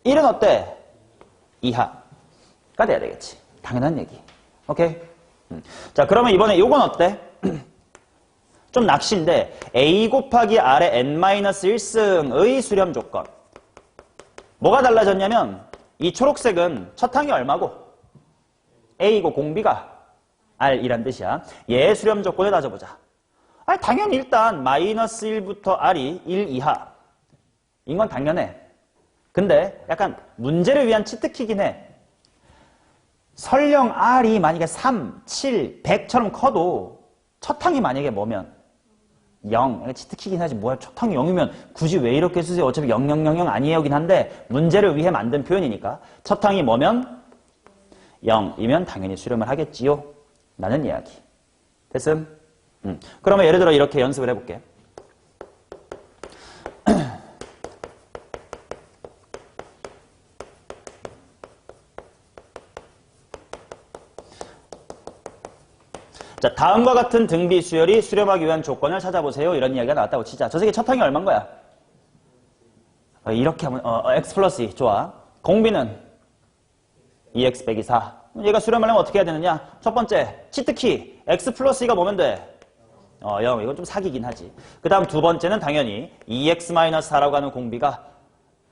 [SPEAKER 1] 1은 어때? 이하가 돼야 되겠지. 당연한 얘기. 오케이? 자, 그러면 이번에 이건 어때? 좀 낚시인데 A 곱하기 R의 n-1승의 수렴 조건. 뭐가 달라졌냐면 이 초록색은 첫 항이 얼마고? A고 공비가 R이란 뜻이야. 얘의 수렴 조건을 따져보자. 아니, 당연히 일단 마이너스 1부터 R이 1 이하. 이건 당연해. 근데 약간 문제를 위한 치트키긴 해. 설령 R이 만약에 3, 7, 100처럼 커도 첫 항이 만약에 뭐면 0. 치트키긴 하지. 뭐야, 첫 항이 0이면 굳이 왜 이렇게 쓰세요? 어차피 0, 0, 0, 0 아니에요긴 한데 문제를 위해 만든 표현이니까 첫 항이 뭐면 0이면 당연히 수렴을 하겠지요. 라는 이야기. 됐음? 그러면 예를 들어 이렇게 연습을 해볼게. 자, 다음과 같은 등비 수열이 수렴하기 위한 조건을 찾아보세요. 이런 이야기가 나왔다고 치자. 저 새끼 첫 항이 얼마인 거야? 이렇게 하면 x 플러스 2. 좋아. 공비는 2x 빼기 4. 얘가 수렴하려면 어떻게 해야 되느냐? 첫 번째, 치트키. x 플러스 2가 뭐면 돼? 0. 이건 좀 사기긴 하지. 그 다음 두 번째는 당연히 2x-4라고 하는 공비가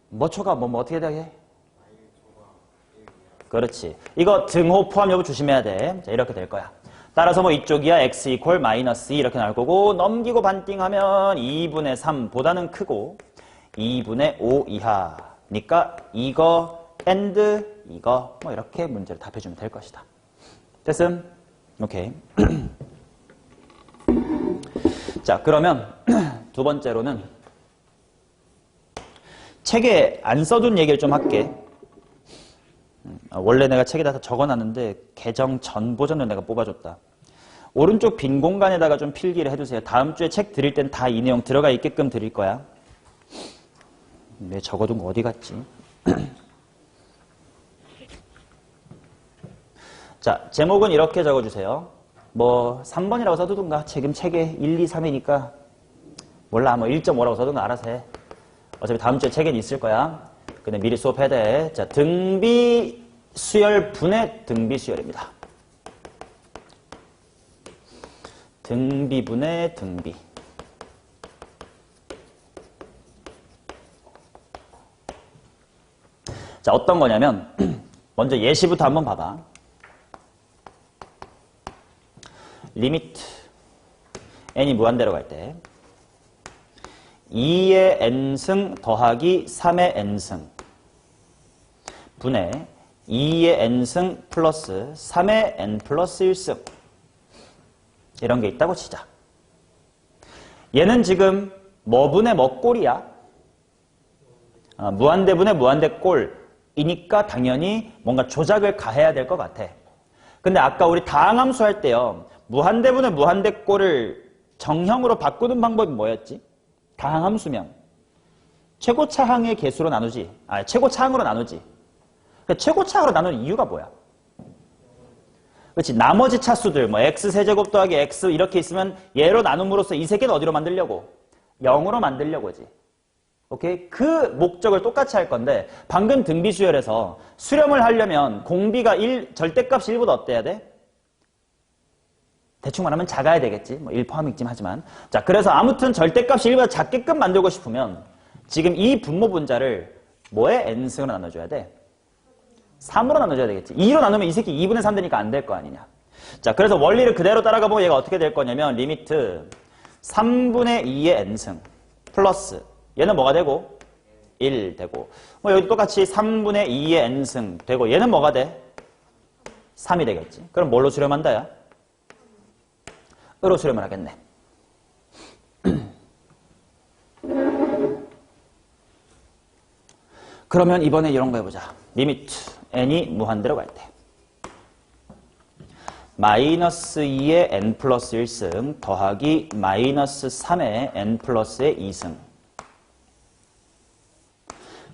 [SPEAKER 1] 뭐 초가 뭐 어떻게 되게? 그렇지. 이거 등호 포함 여부 조심해야 돼. 자, 이렇게 될 거야. 따라서 뭐 이쪽이야 x 이퀄 마이너스 2 이렇게 나올 거고 넘기고 반띵하면 2분의 3보다는 크고 2분의 5 이하니까 이거 and 이거 뭐 이렇게 문제를 답해주면 될 것이다. 됐음? 오케이. 자, 그러면 두 번째로는 책에 안 써둔 얘기를 좀 할게. 원래 내가 책에다 다 적어놨는데 개정 전 버전을 내가 뽑아줬다. 오른쪽 빈 공간에다가 좀 필기를 해두세요. 다음 주에 책 드릴 땐 다 이 내용 들어가 있게끔 드릴 거야. 내 적어둔 거 어디 갔지? 자, 제목은 이렇게 적어주세요. 뭐 3번이라고 써두든가. 지금 책에 1, 2, 3이니까 몰라. 뭐 1.5라고 써두든가 알아서 해. 어차피 다음 주에 책엔 있을 거야. 근데 미리 수업해야 돼. 자, 등비 수열 분의 등비 수열입니다. 등비분의 등비. 자, 어떤 거냐면 먼저 예시부터 한번 봐봐. 리미트 n이 무한대로 갈 때 2의 n승 더하기 3의 n승 분의 2의 n승 플러스 3의 n 플러스 1승 이런 게 있다고 치자. 얘는 지금 뭐 분의 뭐 꼴이야? 무한대 분의 무한대 꼴이니까 당연히 뭔가 조작을 가해야 될 것 같아. 근데 아까 우리 다항함수 할 때요. 무한대 분의 무한대 꼴을 정형으로 바꾸는 방법이 뭐였지? 다항함수면 최고차항의 개수로 나누지. 최고차항으로 나누지. 그러니까 최고차항으로 나누는 이유가 뭐야? 그렇지. 나머지 차수들 뭐 x세제곱 더하기 x 이렇게 있으면 얘로 나눔으로써 이 세 개는 어디로 만들려고? 0으로 만들려고지. 오케이? 그 목적을 똑같이 할 건데 방금 등비수열에서 수렴을 하려면 공비가 1, 절대값이 1보다 어때야 돼? 대충 말하면 작아야 되겠지. 뭐 1 포함이긴 하지만. 자, 그래서 아무튼 절대값이 1보다 작게끔 만들고 싶으면 지금 이 분모 분자를 뭐에 n승으로 나눠줘야 돼? 3으로 나눠줘야 되겠지. 2로 나누면 이 새끼 2분의 3 되니까 안 될 거 아니냐. 자, 그래서 원리를 그대로 따라가 보면 얘가 어떻게 될 거냐면 리미트 3분의 2의 n승 플러스 얘는 뭐가 되고? 1 되고 뭐 여기 똑같이 3분의 2의 n승 되고 얘는 뭐가 돼? 3이 되겠지. 그럼 뭘로 수렴한다 야? 으로 수렴을 하겠네. 그러면 이번에 이런 거 해보자. 리미트 n이 무한대로 갈 때 마이너스 2의 n 플러스 1승 더하기 마이너스 3의 n 플러스의 2승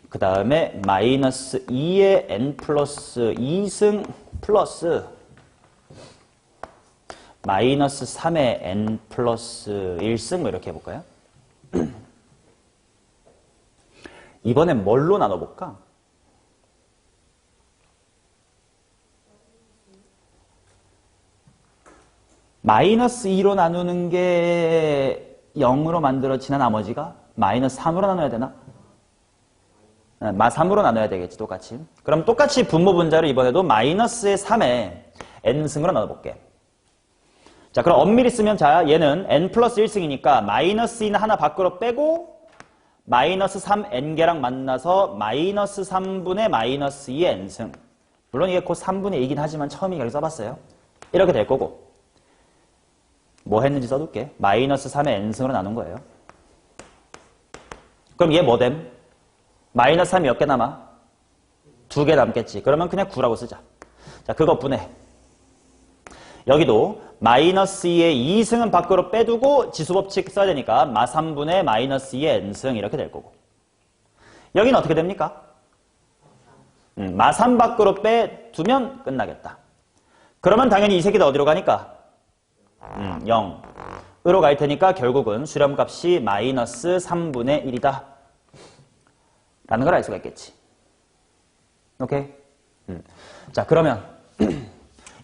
[SPEAKER 1] 그 다음에 마이너스 2의 n 플러스 2승 플러스 마이너스 3의 n 플러스 1승 뭐 이렇게 해볼까요? 이번엔 뭘로 나눠볼까? 마이너스 2로 나누는 게 0으로 만들어지나 나머지가? 마이너스 3으로 나눠야 되나? 마 3으로 나눠야 되겠지 똑같이. 그럼 똑같이 분모 분자를 이번에도 마이너스의 3에 n승으로 나눠볼게. 자, 그럼 엄밀히 쓰면 자 얘는 n 플러스 1승이니까 마이너스 2는 하나 밖으로 빼고 마이너스 3n개랑 만나서 마이너스 3분의 마이너스 2의 n승. 물론 이게 곧 3분의 2이긴 하지만 처음에 여기 써봤어요. 이렇게 될 거고 뭐 했는지 써둘게. 마이너스 3의 n승으로 나눈 거예요. 그럼 얘 뭐 됨? 마이너스 3이 몇 개 남아? 2개 남겠지. 그러면 그냥 9라고 쓰자. 자, 그거 분해. 여기도 마이너스 2의 2승은 밖으로 빼두고 지수법칙 써야 되니까 마 3분의 마이너스 2의 n승 이렇게 될 거고. 여기는 어떻게 됩니까? 마 3 밖으로 빼두면 끝나겠다. 그러면 당연히 이 새끼도 어디로 가니까? 0으로 갈 테니까 결국은 수렴값이 마이너스 3분의 1이다. 라는 걸 알 수가 있겠지. 오케이? 자, 그러면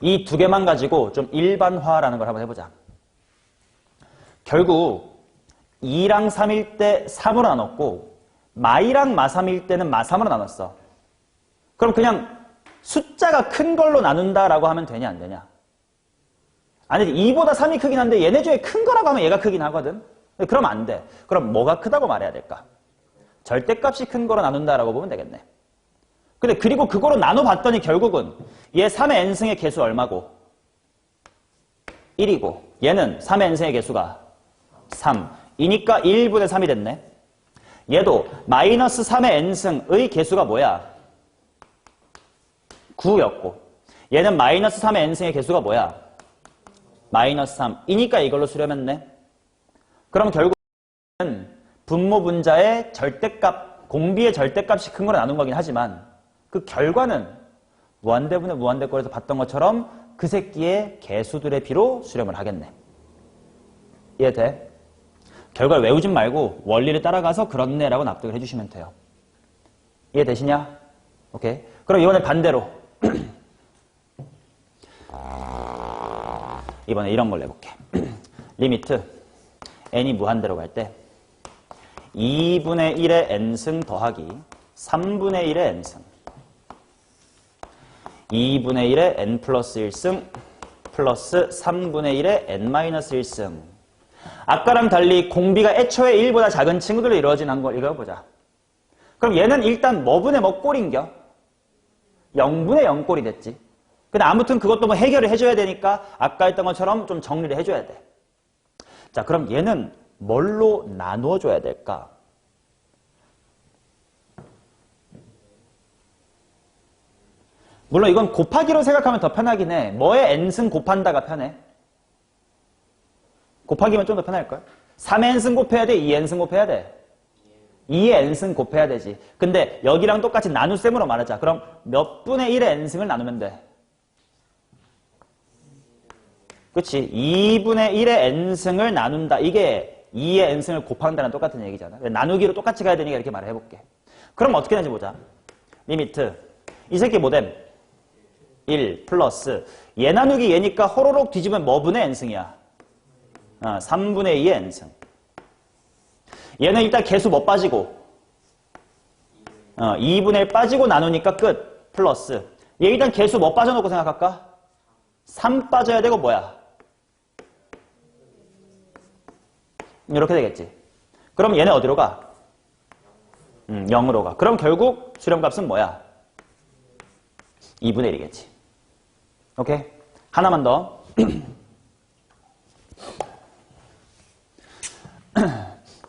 [SPEAKER 1] 이 두 개만 가지고 좀 일반화라는 걸 한번 해보자. 결국 2랑 3일 때 3으로 나눴고 마이랑 마3일 때는 마3으로 나눴어. 그럼 그냥 숫자가 큰 걸로 나눈다라고 하면 되냐 안 되냐? 아니 2보다 3이 크긴 한데 얘네 중에 큰 거라고 하면 얘가 크긴 하거든. 그러면 안 돼. 그럼 뭐가 크다고 말해야 될까? 절대값이 큰 거로 나눈다라고 보면 되겠네. 근데 그리고 그거로 나눠봤더니 결국은 얘 3의 n승의 개수 얼마고? 1이고 얘는 3의 n승의 개수가 3. 이니까 1분의 3이 됐네. 얘도 마이너스 3의 n승의 개수가 뭐야? 9였고 얘는 마이너스 3의 n승의 개수가 뭐야? 마이너스 3. 이니까 이걸로 수렴했네. 그럼 결국은 분모 분자의 절대값, 공비의 절대값이 큰 거로 나눈 거긴 하지만 그 결과는 무한대분의 무한대꼴에서 봤던 것처럼 그 새끼의 개수들의 비로 수렴을 하겠네. 이해돼? 결과를 외우진 말고 원리를 따라가서 그렇네라고 납득을 해주시면 돼요. 이해되시냐? 오케이. 그럼 이번에 반대로 이번에 이런 걸 내볼게. 리미트 n이 무한대로 갈 때 2분의 1의 n승 더하기 3분의 1의 n승 2분의 1의 n 플러스 1승 플러스 3분의 1의 n-1승. 아까랑 달리 공비가 애초에 1보다 작은 친구들로 이루어진 한 걸 읽어보자. 그럼 얘는 일단 뭐분의 뭐 꼴인겨? 0분의 0꼴이 됐지. 근데 아무튼 그것도 뭐 해결을 해줘야 되니까 아까 했던 것처럼 좀 정리를 해줘야 돼. 자, 그럼 얘는 뭘로 나누어줘야 될까? 물론 이건 곱하기로 생각하면 더 편하긴 해. 뭐에 n승 곱한다가 편해? 곱하기면 좀 더 편할걸? 3의 n승 곱해야 돼? 2의 n승 곱해야 돼? 2의 n승 곱해야 되지. 근데 여기랑 똑같이 나눗셈으로 말하자. 그럼 몇 분의 1의 n승을 나누면 돼? 그치? 2분의 1의 n승을 나눈다. 이게 2의 n승을 곱한다는 똑같은 얘기잖아. 나누기로 똑같이 가야 되니까 이렇게 말해볼게. 그럼 어떻게 되는지 보자. 리미트. 이 새끼 뭐됨? 1 플러스 얘 나누기 얘니까 호로록 뒤집으면 뭐 분의 n승이야? 3분의 2의 n승. 얘는 일단 개수 뭐 빠지고? 2분의 1 빠지고 나누니까 끝. 플러스 얘 일단 개수 뭐 빠져놓고 생각할까? 3 빠져야 되고 뭐야? 이렇게 되겠지. 그럼 얘네 어디로 가? 0으로 가. 그럼 결국 수렴값은 뭐야? 2분의 1이겠지. 오케이? 하나만 더.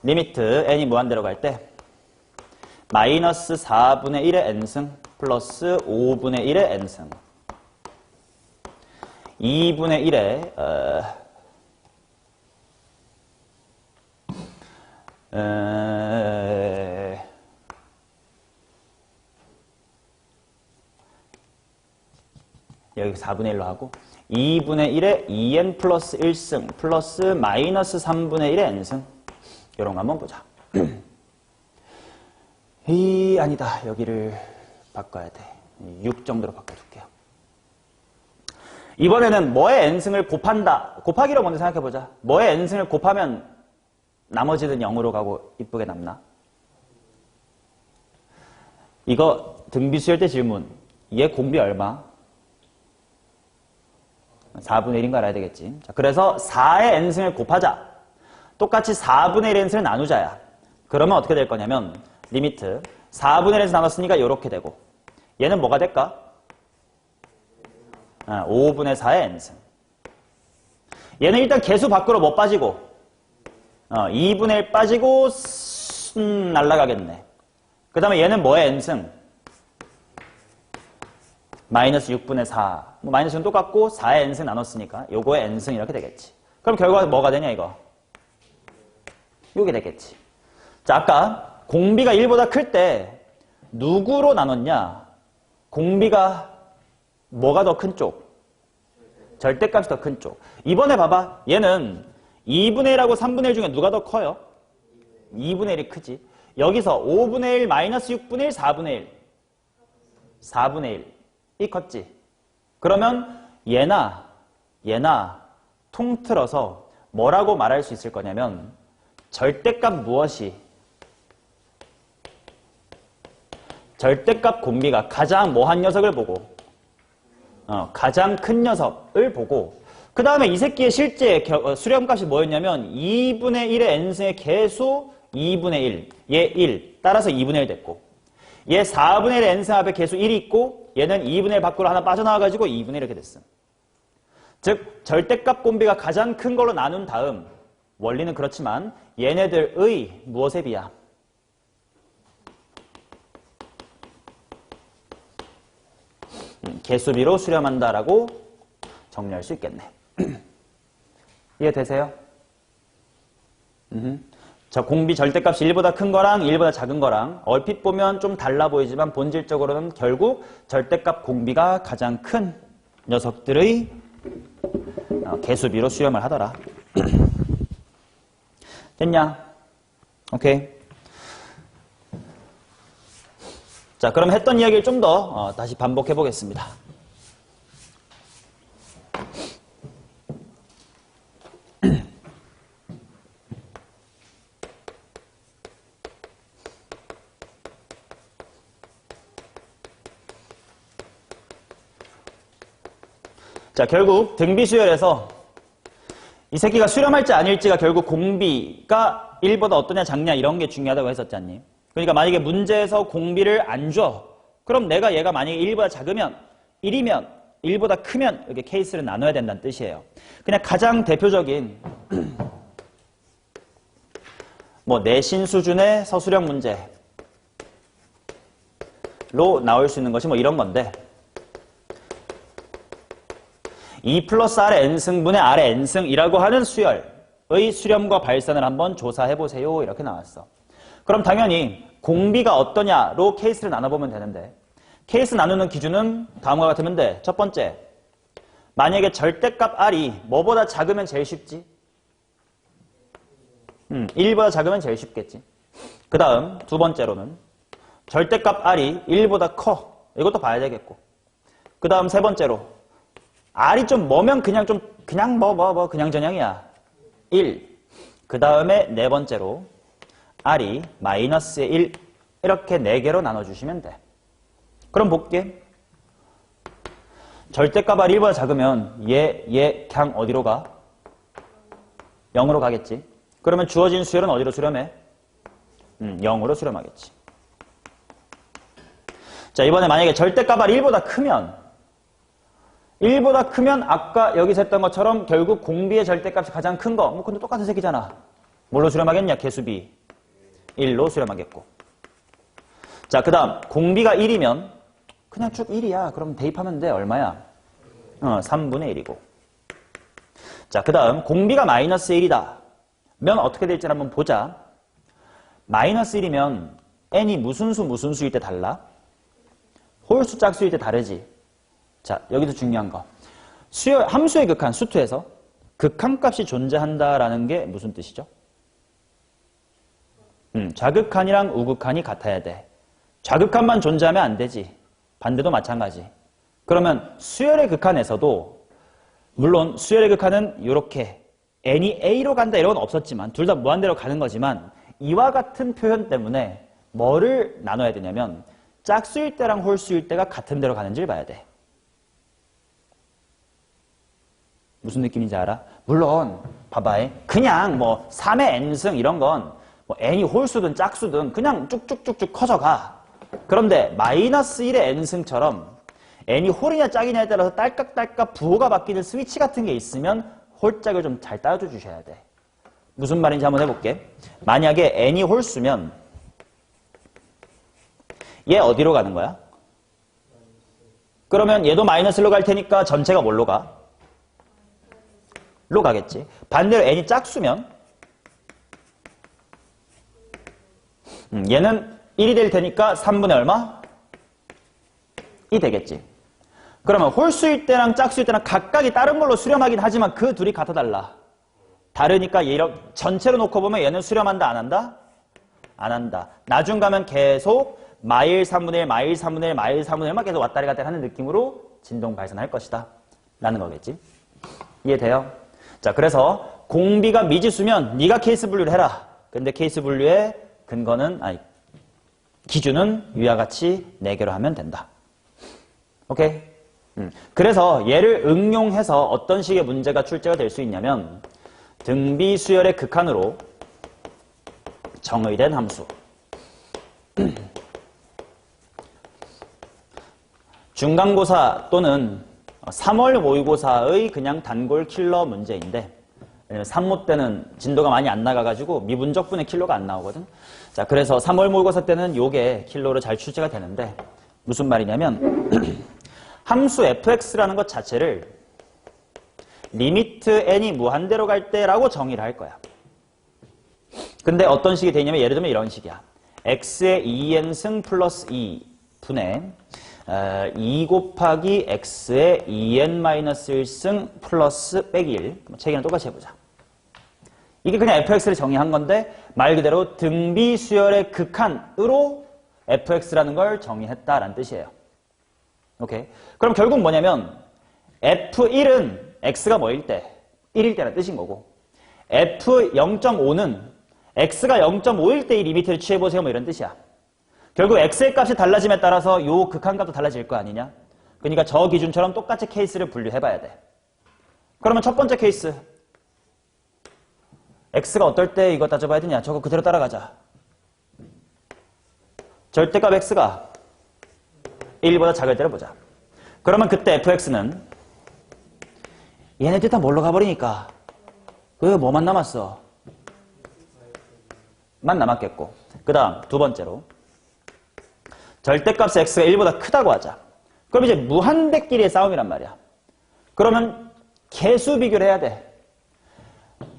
[SPEAKER 1] 리미트 n이 무한대로 갈 때 마이너스 4분의 1의 n승 플러스 5분의 1의 n승 2분의 1의 여기 4분의 1로 하고 2분의 1의 2n 플러스 1승 플러스 마이너스 3분의 1의 n승. 이런 거 한번 보자. 아니다. 여기를 바꿔야 돼. 6 정도로 바꿔줄게요. 이번에는 뭐의 n승을 곱한다. 곱하기로 먼저 생각해보자. 뭐의 n승을 곱하면 나머지는 0으로 가고 이쁘게 남나? 이거 등비수열 때 질문. 얘 공비 얼마? 4분의 1인 거 알아야 되겠지. 자, 그래서 4의 n승을 곱하자. 똑같이 4분의 1의 n승을 나누자야. 그러면 어떻게 될 거냐면 리미트 4분의 1에서 나눴으니까 이렇게 되고 얘는 뭐가 될까? 5분의 4의 n승. 얘는 일단 개수 밖으로 뭐 빠지고 2분의 1 빠지고 날라가겠네. 그 다음에 얘는 뭐의 n승? 마이너스 6분의 4. 뭐 마이너스는 똑같고 4의 n승 나눴으니까 요거의 n승 이렇게 되겠지. 그럼 결과가 뭐가 되냐 이거? 요게 되겠지. 자, 아까 공비가 1보다 클 때 누구로 나눴냐? 공비가 뭐가 더 큰 쪽? 절대값이 더 큰 쪽. 이번에 봐봐. 얘는 2분의 1하고 3분의 1 중에 누가 더 커요? 2분의 1이 크지. 여기서 5분의 1 마이너스 6분의 1 4분의 1 4분의 1이 컸지. 그러면 얘나 통틀어서 뭐라고 말할 수 있을 거냐면 절대값 무엇이 절대값 공비가 가장 뭐한 녀석을 보고 가장 큰 녀석을 보고 그 다음에 이 새끼의 실제 수렴값이 뭐였냐면 2분의 1의 n승의 개수 2분의 1, 얘 1, 따라서 2분의 1 됐고 얘 4분의 1의 n승 앞에 개수 1이 있고 얘는 2분의 1 밖으로 하나 빠져나와가지고 2분의 1 이렇게 됐음. 즉 절대값 공비가 가장 큰 걸로 나눈 다음 원리는 그렇지만 얘네들의 무엇에 비야? 개수비로 수렴한다라고 정리할 수 있겠네. 이해되세요? 자, 공비 절대값이 1보다 큰 거랑 1보다 작은 거랑 얼핏 보면 좀 달라 보이지만 본질적으로는 결국 절대값 공비가 가장 큰 녀석들의 개수비로 수렴을 하더라. 됐냐? 오케이. 자, 그럼 했던 이야기를 좀 더 다시 반복해 보겠습니다. 자, 결국 등비수열에서 이 새끼가 수렴할지 아닐지가 결국 공비가 1보다 어떠냐 작냐 이런 게 중요하다고 했었지 않니? 그러니까 만약에 문제에서 공비를 안 줘. 그럼 내가 얘가 만약에 1보다 작으면 1이면 1보다 크면 이렇게 케이스를 나눠야 된다는 뜻이에요. 그냥 가장 대표적인 뭐 내신 수준의 서술형 문제로 나올 수 있는 것이 뭐 이런 건데 2 플러스 R의 N승분의 R의 N승이라고 하는 수열의 수렴과 발산을 한번 조사해보세요. 이렇게 나왔어. 그럼 당연히 공비가 어떠냐로 케이스를 나눠보면 되는데 케이스 나누는 기준은 다음과 같으면 돼. 첫 번째, 만약에 절대값 R이 뭐보다 작으면 제일 쉽지? 1보다 작으면 제일 쉽겠지. 그 다음 두 번째로는 절대값 R이 1보다 커. 이것도 봐야 되겠고. 그 다음 세 번째로 R이 좀 뭐면 그냥 그냥 전형이야. 1. 그 다음에 네 번째로 R이 마이너스의 1 이렇게 4개로 나눠주시면 돼. 그럼 볼게. 절대값 R이 1보다 작으면 얘 그냥 어디로 가? 0으로 가겠지. 그러면 주어진 수열은 어디로 수렴해? 0으로 수렴하겠지. 자, 이번에 만약에 절대값 R이 1보다 크면 아까 여기서 했던 것처럼 결국 공비의 절대값이 가장 큰 거. 뭐 근데 똑같은 새끼잖아. 뭘로 수렴하겠냐? 개수비. 1로 수렴하겠고. 자, 그 다음 공비가 1이면 그냥 쭉 1이야. 그럼 대입하면 돼. 얼마야? 3분의 1이고. 자, 그 다음 공비가 마이너스 1이다. 면 어떻게 될지 한번 보자. 마이너스 1이면 n이 무슨 수일 때 달라? 홀수 짝수일 때 다르지. 자, 여기서 중요한 거. 함수의 극한, 수투에서 극한값이 존재한다라는 게 무슨 뜻이죠? 좌극한이랑 우극한이 같아야 돼. 좌극한만 존재하면 안 되지. 반대도 마찬가지. 그러면 수열의 극한에서도 물론 수열의 극한은 이렇게 n이 a로 간다 이런 건 없었지만 둘 다 무한대로 가는 거지만 이와 같은 표현 때문에 뭐를 나눠야 되냐면 짝수일 때랑 홀수일 때가 같은 데로 가는지를 봐야 돼. 무슨 느낌인지 알아? 물론 봐봐. 그냥 뭐 3의 n승 이런 건 뭐 n이 홀수든 짝수든 그냥 쭉쭉쭉쭉 커져가. 그런데 마이너스 1의 n승처럼 n이 홀이냐 짝이냐에 따라서 딸깍딸깍 부호가 바뀌는 스위치 같은 게 있으면 홀짝을 좀 잘 따져 주셔야 돼. 무슨 말인지 한번 해볼게. 만약에 n이 홀수면 얘 어디로 가는 거야? 그러면 얘도 마이너스로 갈 테니까 전체가 뭘로 가? 로 가겠지. 반대로 n이 짝수면 얘는 1이 될 테니까 3분의 얼마? 이 되겠지. 그러면 홀수일 때랑 짝수일 때랑 각각이 다른 걸로 수렴하긴 하지만 그 둘이 같아 달라. 다르니까 얘 전체로 놓고 보면 얘는 수렴한다 안 한다? 안 한다. 나중 가면 계속 마일 3분의 1, 마일 3분의 1, 마일 3분의 1만 계속 왔다리 갔다리 하는 느낌으로 진동 발산할 것이다. 라는 거겠지. 이해돼요? 자, 그래서 공비가 미지수면 네가 케이스 분류를 해라. 근데 케이스 분류의 기준은 위와 같이 4개로 하면 된다. 오케이? 그래서 얘를 응용해서 어떤 식의 문제가 출제가 될 수 있냐면 등비 수열의 극한으로 정의된 함수. 중간고사 또는 3월 모의고사의 그냥 단골 킬러 문제인데, 왜냐면 3모 때는 진도가 많이 안 나가가지고 미분적분의 킬러가 안 나오거든. 자, 그래서 3월 모의고사 때는 요게 킬러로 잘 출제가 되는데, 무슨 말이냐면 함수 fx라는 것 자체를 리미트 n이 무한대로 갈 때라고 정의를 할 거야. 근데 어떤 식이 되냐면 예를 들면 이런 식이야. x의 2n승 플러스 2분의 2 곱하기 x의 2n-1승 플러스 빼기 1. 책에는 똑같이 해보자. 이게 그냥 fx를 정의한 건데 말 그대로 등비 수열의 극한으로 fx라는 걸 정의했다라는 뜻이에요. 오케이. 그럼 결국 뭐냐면 f1은 x가 뭐일 때? 1일 때라는 뜻인 거고 f0.5는 x가 0.5일 때 이 리미트를 취해보세요 뭐 이런 뜻이야. 결국 x의 값이 달라짐에 따라서 요 극한값도 달라질 거 아니냐? 그러니까 저 기준처럼 똑같이 케이스를 분류해봐야 돼. 그러면 첫 번째 케이스 x가 어떨 때 이거 따져봐야 되냐? 저거 그대로 따라가자. 절대값 x가 1보다 작을 때를 보자. 그러면 그때 fx는 얘네들 다 뭘로 가버리니까 뭐만 남았어? 만 남았겠고. 그 다음 두 번째로 절대값 x가 1보다 크다고 하자. 그럼 이제 무한대끼리의 싸움이란 말이야. 그러면 개수 비교를 해야 돼.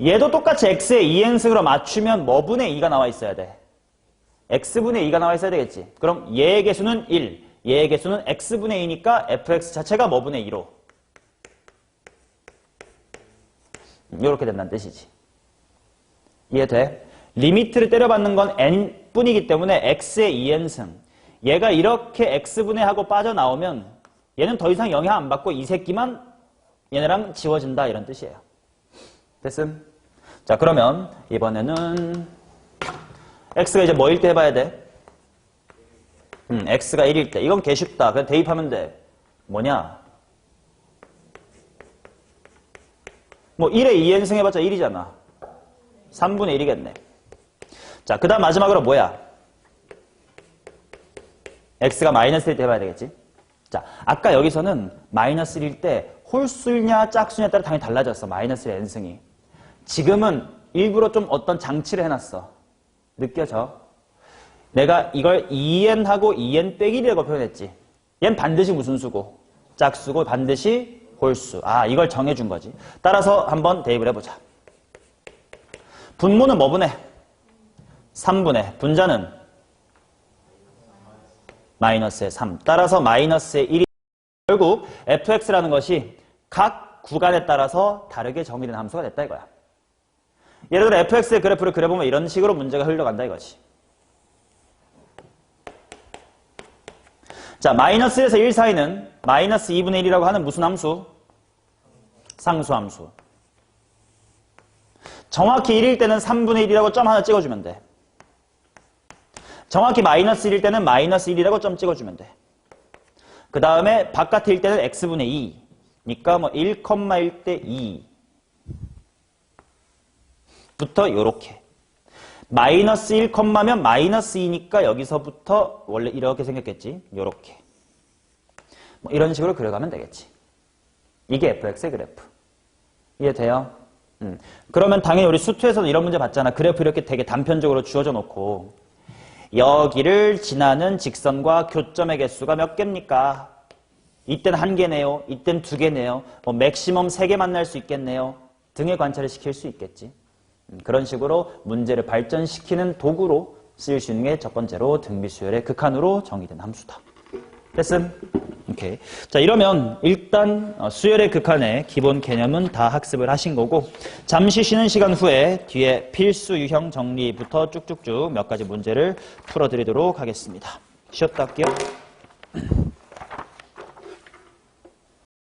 [SPEAKER 1] 얘도 똑같이 x의 2n승으로 맞추면 뭐분의 2가 나와 있어야 돼? x분의 2가 나와 있어야 되겠지. 그럼 얘의 개수는 1, 얘의 개수는 x분의 2니까 fx 자체가 뭐분의 2로? 이렇게 된다는 뜻이지. 이해돼? 리미트를 때려받는 건 n뿐이기 때문에 x의 2n승. 얘가 이렇게 x분의 하고 빠져나오면 얘는 더 이상 영향 안 받고 이 새끼만 얘네랑 지워진다 이런 뜻이에요. 됐음? 자, 그러면 이번에는 x가 이제 뭐일 때 해봐야 돼? x가 1일 때. 이건 개 쉽다. 그냥 대입하면 돼. 뭐냐? 뭐 1에 2n승 해봤자 1이잖아. 3분의 1이겠네. 자, 그 다음 마지막으로 뭐야? x가 마이너스 1일 때 해봐야 되겠지? 자, 아까 여기서는 마이너스 1일 때 홀수냐 짝수냐에 따라 당연히 달라졌어. 마이너스 1의 n승이. 지금은 일부러 좀 어떤 장치를 해놨어. 느껴져? 내가 이걸 2n하고 2n 빼기 1이라고 표현했지. 얘는 반드시 무슨 수고? 짝수고 반드시 홀수. 아, 이걸 정해준 거지. 따라서 한번 대입을 해보자. 분모는 뭐 분해? 3분의. 분자는? 마이너스의 3. 따라서 마이너스의 1이 결국 fx라는 것이 각 구간에 따라서 다르게 정의된 함수가 됐다 이거야. 예를 들어 fx의 그래프를 그려보면 이런 식으로 문제가 흘러간다 이거지. 자, 마이너스 1에서 1 사이는 마이너스 2분의 1이라고 하는 무슨 함수? 상수함수. 정확히 1일 때는 3분의 1이라고 점 하나 찍어주면 돼. 정확히 마이너스 1일 때는 마이너스 1이라고 점 찍어주면 돼. 그 다음에 바깥일 때는 x분의 2. 니까 뭐 1,1 대 2. 부터 요렇게. 마이너스 1면 마이너스 2니까 여기서부터 원래 이렇게 생겼겠지. 요렇게. 뭐 이런 식으로 그려가면 되겠지. 이게 fx의 그래프. 이해돼요? 그러면 당연히 우리 수투에서는 이런 문제 봤잖아. 그래프 이렇게 되게 단편적으로 주어져 놓고 여기를 지나는 직선과 교점의 개수가 몇 개입니까? 이땐 1개네요. 이땐 2개네요. 뭐 맥시멈 3개 만날 수 있겠네요. 등의 관찰을 시킬 수 있겠지. 그런 식으로 문제를 발전시키는 도구로 쓰일 수 있는 게 첫 번째로 등비수열의 극한으로 정의된 함수다. 됐음? 오케이. 자, 이러면 일단 수열의 극한의 기본 개념은 다 학습을 하신 거고 잠시 쉬는 시간 후에 뒤에 필수 유형 정리부터 쭉쭉쭉 몇 가지 문제를 풀어드리도록 하겠습니다. 쉬었다 할게요.